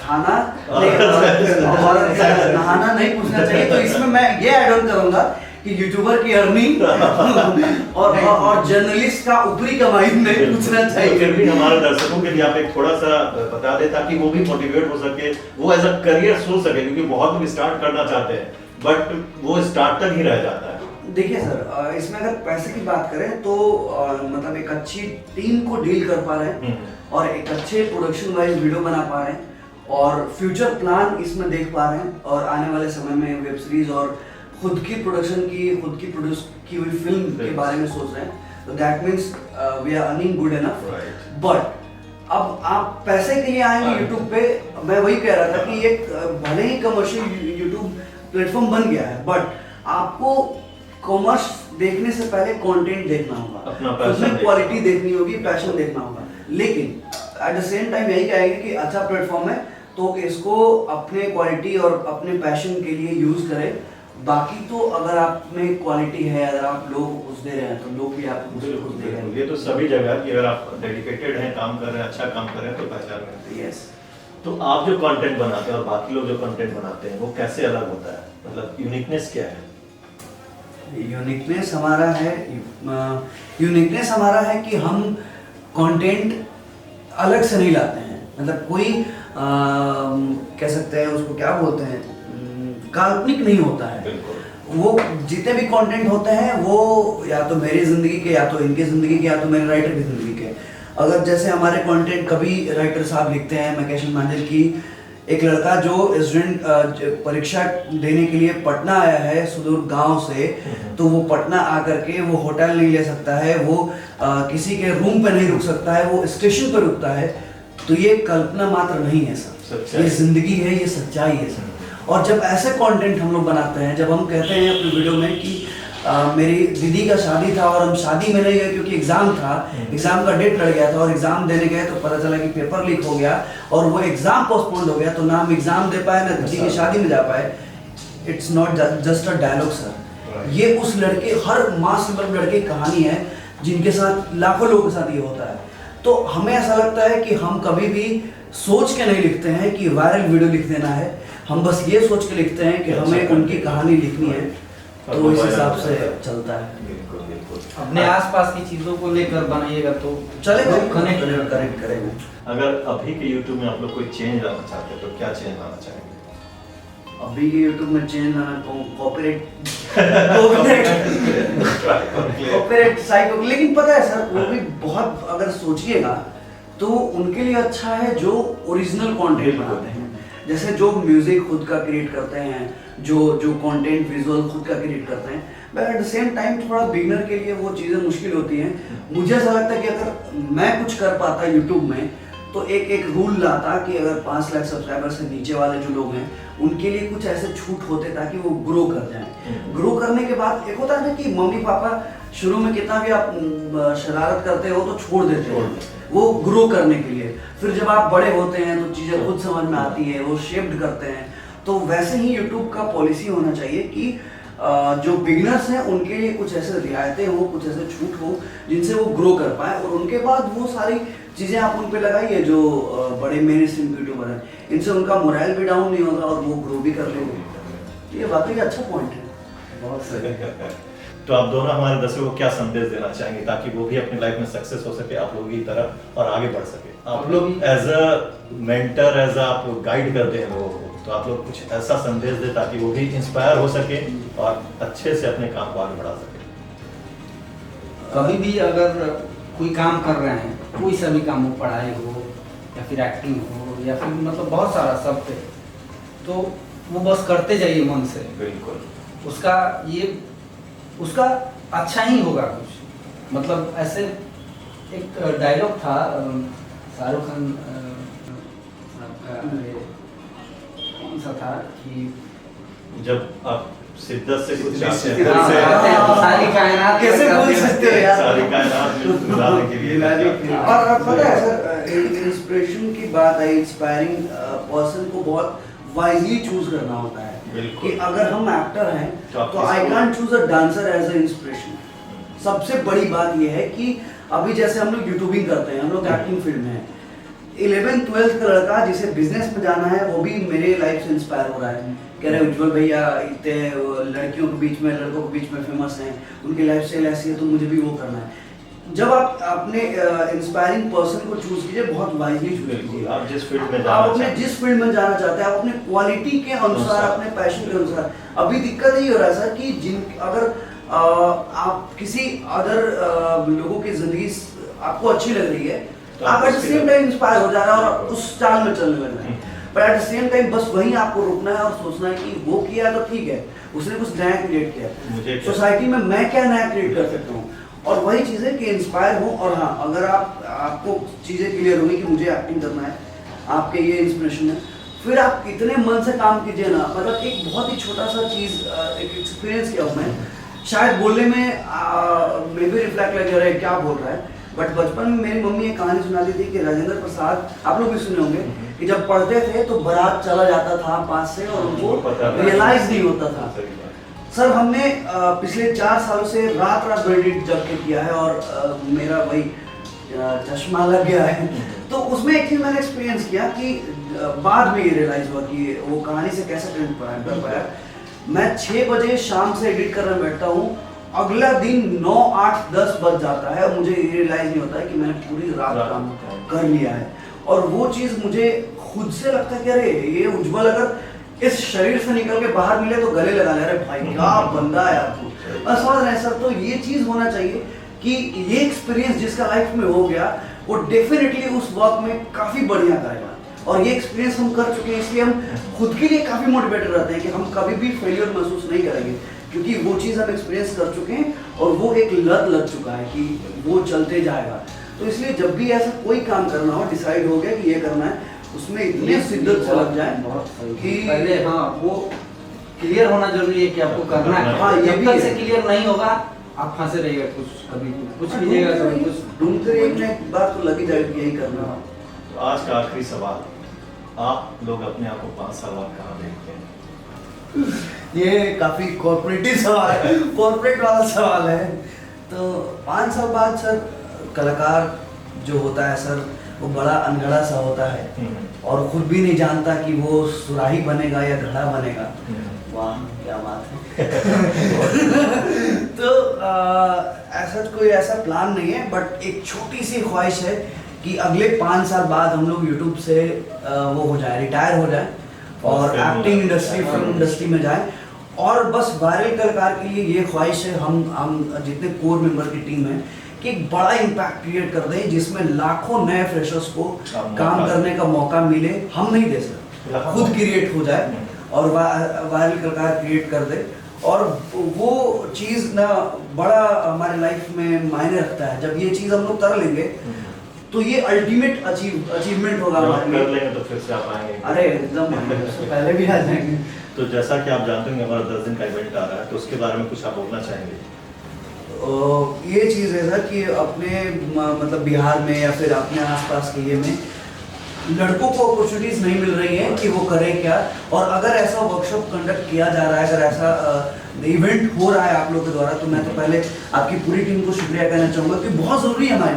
खाना औरत का नहाना नहीं पूछना चाहिए, तो इसमें मैं ये ऐड ऑन करूंगा कि यूट्यूबर की अर्निंग और जर्नलिस्ट का ऊपरी कमाई नहीं पूछना चाहिए। फिर भी हमारे दर्शकों के लिए आप एक थोड़ा सा बता दें ताकि वो भी मोटिवेट हो सके, वो एज अ करियर सोच सके, क्योंकि बहुत लोग स्टार्ट करना चाहते हैं बट वो स्टार्ट तक ही रह जाता है। देखिए सर, इसमें अगर पैसे की बात करें तो मतलब एक अच्छी टीम को डील कर पा रहे हैं और एक अच्छे प्रोडक्शन वाइज वीडियो बना पा रहे हैं और फ्यूचर प्लान इसमें देख पा रहे हैं और आने वाले समय में वेब सीरीज और खुद की प्रोडक्शन की, खुद की प्रोड्यूस की हुई फिल्म के बारे में सोच रहे हैं, तो that means we are earning good enough. But अब आप पैसे के लिए आएंगे यूट्यूब पे, मैं वही कह रहा था कि एक भले ही कमर्शियल यूट्यूब प्लेटफॉर्म बन गया है, बट आपको कॉमर्स देखने से पहले कंटेंट देखना होगा, उसमें क्वालिटी देखनी होगी, पैशन देखना होगा। लेकिन एट द सेम टाइम यही कहेंगे कि अच्छा प्लेटफॉर्म है तो इसको अपने क्वालिटी और अपने पैशन के लिए यूज करें। बाकी तो अगर आप में क्वालिटी है, अगर आप लोगों को कुछ दे रहे हैं तो लोग भी आपको कुछ दे रहे हैं। ये तो सभी जगह कि अगर आप डेडिकेटेड हैं, काम कर रहे हैं, अच्छा काम कर रहे हैं तो पहचान मिलती है। यस। तो आप जो कंटेंट बनाते हैं और बाकी लोग जो कंटेंट बनाते हैं वो कैसे अलग होता है, मतलब यूनिकनेस क्या है? यूनिकनेस हमारा है कि हम कंटेंट अलग से नहीं लाते हैं, मतलब कोई कह सकते हैं उसको क्या बोलते हैं, काल्पनिक नहीं होता है। वो जितने भी कंटेंट होते हैं वो या तो मेरी जिंदगी के, या तो इनकी जिंदगी के, या तो मेरे राइटर की जिंदगी के। अगर जैसे हमारे कंटेंट कभी राइटर साहब लिखते हैं, मैं कैशन मांझल की एक लड़का जो स्टूडेंट परीक्षा देने के लिए पटना आया है सुदूर गांव से, तो वो पटना आकर के वो होटल नहीं ले सकता है, वो किसी के रूम पे नहीं रुक सकता है, वो स्टेशन पर रुकता है। तो ये कल्पना मात्र नहीं है सर, ये जिंदगी है, ये सच्चाई है सर। और जब ऐसे कंटेंट हम लोग बनाते हैं, जब हम कहते हैं अपने वीडियो में कि मेरी दीदी का शादी था और हम शादी में नहीं गए क्योंकि एग्जाम था, एग्जाम का डेट लड़ गया था और एग्जाम देने गए तो पता चला कि पेपर लीक हो गया और वो एग्जाम पोस्टपोन्ड हो गया, तो ना हम एग्जाम दे पाए ना दीदी की शादी में जा पाए। It's not just a dialogue sir, ये उस लड़के, हर मास लेवल लड़के की कहानी है जिनके साथ लाखों लोगों के साथ ये होता है। तो हमें ऐसा लगता है कि हम कभी भी सोच के नहीं लिखते हैं कि वायरल वीडियो लिख देना है, हम बस ये सोच के लिखते हैं कि हमें उनकी कहानी लिखनी है, तो इस हिसाब से चलता है। बिल्कुल बिल्कुल। अपने आसपास की चीजों को लेकर बनाइएगा तो चलेगा, कनेक्ट करेक्ट करेंगे। अगर अभी के YouTube में आप लोग कोई चेंज लाना चाहते हैं तो क्या चेंज लाना चाहेंगे? अभी के YouTube में चेंज लाना कॉपीराइट साइको, लेकिन पता है सर वो भी बहुत, अगर सोचिएगा तो उनके लिए अच्छा है जो ओरिजिनल कंटेंट बनाते हैं, जैसे जो म्यूजिक खुद का क्रिएट करते हैं, जो कंटेंट विजुअल खुद का क्रिएट करते हैं। But at the same time थोड़ा बिगनर के लिए वो चीज़ें मुश्किल होती हैं। मुझे ऐसा लगता है कि अगर मैं कुछ कर पाता यूट्यूब में तो एक रूल लाता कि अगर 5 लाख सब्सक्राइबर से नीचे वाले जो लोग हैं उनके लिए कुछ ऐसे छूट होते ताकि वो ग्रो कर जाएं। ग्रो करने के बाद एक होता है ना कि मम्मी पापा शुरू में कितना भी आप शरारत करते हो तो छोड़ देते हो वो ग्रो करने के लिए, फिर जब आप बड़े होते हैं तो चीज़ें खुद समझ में आती है, वो शेप्ड करते हैं। तो वैसे ही यूट्यूब का पॉलिसी होना चाहिए कि जो बिगनर्स हैं उनके लिए कुछ ऐसे रियायतें हो, कुछ ऐसे छूट हो जिनसे वो ग्रो कर पाए, और उनके बाद वो सारी चीज़ें आप उन पे लगाइए जो बड़े मेन स्ट्रीम यूट्यूबर हैं, इनसे उनका मोरल भी डाउन नहीं होगा और वो ग्रो भी कर लेंगे। ये वाकई अच्छा पॉइंट है, बहुत सही। तो आप दोनों हमारे दर्शकों को क्या संदेश देना चाहेंगे ताकि वो भी अपनी लाइफ में सक्सेस हो सके आप लोगों की तरह और आगे बढ़ सके? आप लोग as a mentor, as a आप लोग गाइड करते हैं लोगों को, तो आप लोग कुछ ऐसा संदेश दे ताकि वो भी इंस्पायर हो सके और अच्छे से अपने काम को आगे बढ़ा सके। कभी भी अगर कोई काम कर रहे हैं, कोई सा भी काम हो, पढ़ाई हो या फिर एक्टिंग हो या फिर मतलब बहुत सारा सब पे, तो वो बस करते जाइए मन से। बिल्कुल। उसका अच्छा ही होगा कुछ। मतलब ऐसे एक डायलॉग था शाहरुख खान कौन सा था कि जब आप शिद्दत से कुछ चाहते शिद्दत हैं से सारी कायनात कैसे बोल सकते हो यार? सारी कायनात में गुजारने के लिए। और पता है सर, इंस्पिरेशन की बात है, इंस्पायरिंग पर्सन को बहुत वाइजली चूज करना होता है कि अगर हम एक्टर हैं तो I can't choose a dancer as a inspiration. सबसे बड़ी बात यह है कि अभी जैसे हम लोग यूट्यूबिंग करते हैं, हम लोग एक्टिंग फील्ड में हैं, 11th-12th का लड़का जिसे बिजनेस में जाना है वो भी मेरे लाइफ से इंस्पायर हो रहा है, कह रहे उज्जवल भैया इतने लड़कियों के बीच में, लड़कों के बीच में फेमस हैं, उनकी लाइफ स्टाइल ऐसी है तो मुझे भी वो करना है। जब आप अपने इंस्पायरिंग पर्सन को चूज कीजिए, बहुत वाइजली चूज कीजिए। आप जिस फील्ड में आप अपने जिस फील्ड में जाना चाहते हैं, आप अपने क्वालिटी के अनुसार, अपने पैशन के अनुसार। अभी दिक्कत यही हो रहा है सर कि अगर आप किसी अदर लोगों की जिंदगी आपको अच्छी लग रही है, तो आप at the same time inspire हो जा रहे हैं और उस चाल में चलने लग रहे हैं, पर एट द सेम टाइम बस वहीं आपको रुकना है और सोचना है कि वो किया तो ठीक है, उसने कुछ नया क्रिएट किया, सोसाइटी में मैं क्या नया क्रिएट कर सकता हूँ, और वही चीज़ें कि इंस्पायर हो। और हाँ, अगर आपको चीज़ें क्लियर होगी कि मुझे एक्टिंग करना है, आपके ये इंस्पिरेशन है, फिर आप इतने मन से काम कीजिए ना। मतलब एक बहुत ही छोटा सा चीज़, एक एक्सपीरियंस किया हूँ मैं, शायद बोलने में मे भी रिफ्लेक्ट लगे रहे क्या बोल रहा है, बट बचपन में मेरी मम्मी एक कहानी सुनाती थी कि राजेंद्र प्रसाद, आप लोग भी सुने होंगे, कि जब पढ़ते थे तो बारात चला जाता था पास से और उनको रियलाइज नहीं होता था। सर हमने पिछले 4 सालों से रात रात एडिट जब के किया है और मेरा वही चश्मा लग गया है, तो उसमें एक चीज़ मैंने एक्सपीरियंस किया कि बाद में ये रियलाइज हुआ कि वो कहानी से कैसे कनेक्ट कर पाया। मैं 6 बजे शाम से एडिट करने बैठता हूँ, अगला दिन 9, 8, 10 बज जाता है और मुझे ये रियलाइज नहीं होता है कि मैंने पूरी रात काम कर लिया है। और वो चीज़ मुझे खुद से लगता है कि अरे ये उज्जवल अगर इस शरीर से निकल के बाहर मिले तो गले लगा ले, अरे भाई क्या बंदा है आपको, बस समझ रहे हैं सर। तो ये चीज़ होना चाहिए कि ये एक्सपीरियंस जिसका लाइफ में हो गया वो डेफिनेटली उस वक्त में काफ़ी बढ़िया करेगा। और ये एक्सपीरियंस हम कर चुके हैं, इसलिए हम खुद के लिए काफ़ी मोटिवेटेड रहते हैं कि हम कभी भी फेलियर महसूस नहीं करेंगे, क्योंकि वो चीज़ हम एक्सपीरियंस कर चुके हैं और वो एक लत लग चुका है कि वो चलते जाएगा। तो इसलिए जब भी ऐसा कोई काम करना हो, डिसाइड हो गया कि ये करना है, उसमें इतने शिद्दत से लग जाए बहुत सही कि पहले हाँ वो क्लियर होना जरूरी है कि आपको करना है। हाँ, ये जब भी तक है। से क्लियर नहीं होगा आप फंसे रहिएगा, कभी कुछ कीजिएगा कभी कुछ ढूंढते एक ना एक बार तो लगी जाएगी यही करना। तो आज का आखिरी सवाल, आप लोग अपने आप को 5 साल बाद कहाँ देखते हैं? ये काफी कॉर्पोरेटिव सवाल है, कॉर्पोरेट वाला सवाल है। तो 5 साल बाद सर, कलाकार जो होता है सर, वो बड़ा अनगढ़ा सा होता है और खुद भी नहीं जानता कि वो सुराही बनेगा या घड़ा बनेगा। वाह क्या बात है। तो ऐसा कोई ऐसा प्लान नहीं है, बट एक छोटी सी ख्वाहिश है कि अगले 5 साल बाद हम लोग यूट्यूब से वो हो जाए, रिटायर हो जाए और एक्टिंग इंडस्ट्री, फिल्म इंडस्ट्री में जाए। और बस वायरल कलाकार के लिए ये ख्वाहिश है, हम जितने कोर मेंबर की टीम है, कि एक बड़ा इम्पैक्ट क्रिएट कर दें जिसमें लाखों नए फ्रेशर्स को काम करने का मौका मिले। हम नहीं दे सकते, खुद क्रिएट हो जाए और वायरल कलाकार क्रिएट कर दे, और वो चीज़ ना बड़ा हमारे लाइफ में मायने रखता है। जब ये चीज़ हम लोग कर लेंगे तो ये अल्टीमेट अचीवमेंट होगा जब हमारे कर लिए। लेंगे तो फिर से आप आएंगे। अरे एकदम उससे पहले भी आ जाएंगे। तो जैसा कि आप जानते होंगे हमारा 10 दिन का इवेंट आ रहा है, तो उसके बारे में कुछ आप बोलना चाहेंगे? ये चीज़ है सर कि अपने मतलब बिहार में या फिर अपने आसपास के ये में लड़कों को अपॉर्चुनिटीज़ नहीं मिल रही हैं कि वो करें क्या। और अगर ऐसा वर्कशॉप कंडक्ट किया जा रहा है, अगर ऐसा इवेंट हो रहा है आप लोगों के द्वारा, तो मैं तो पहले आपकी पूरी टीम को शुक्रिया कहना चाहूँगा कि बहुत ज़रूरी है हमारे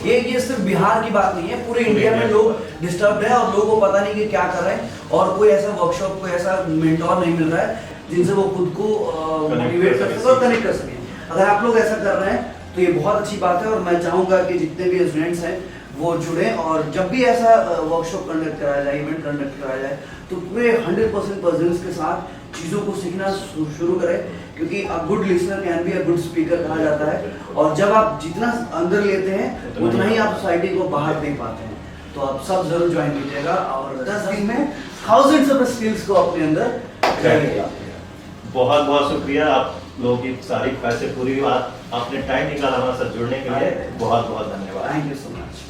लिए। ये सिर्फ बिहार की बात नहीं है, पूरे इंडिया में लोग डिस्टर्ब है और लोगों को पता नहीं कि क्या कर रहे हैं, और कोई ऐसा वर्कशॉप, कोई ऐसा मेंटोर नहीं मिल रहा है जिनसे वो खुद को मोटिवेट कर सके और कनेक्ट कर सके। अगर आप लोग ऐसा कर रहे हैं तो ये बहुत अच्छी बात है, और मैं चाहूँगा कि जितने भी स्टूडेंट्स हैं वो जुड़े, और जब भी ऐसा वर्कशॉप कंडक्ट कराया जाए, इवेंट कंडक्ट कराया जाए, तो पूरे 100% परसेंस के साथ चीज़ों को सीखना शुरू करें, क्योंकि a good listener can be a good speaker कहा जाता है। और जब आप जितना अंदर लेते हैं उतना ही आप सोसाइटी को बाहर दे पाते हैं। तो आप सब जरूर ज्वाइन कीजिएगा और 10 दिन में थाउजेंड्स ऑफ स्किल्स को अपने अंदर जाइएगा। बहुत बहुत शुक्रिया, आप लोगों की सारी ख्वाहिशें पूरी हुई। आपने टाइम निकाला हमारे साथ जुड़ने के लिए, बहुत बहुत धन्यवाद। Thank you so much.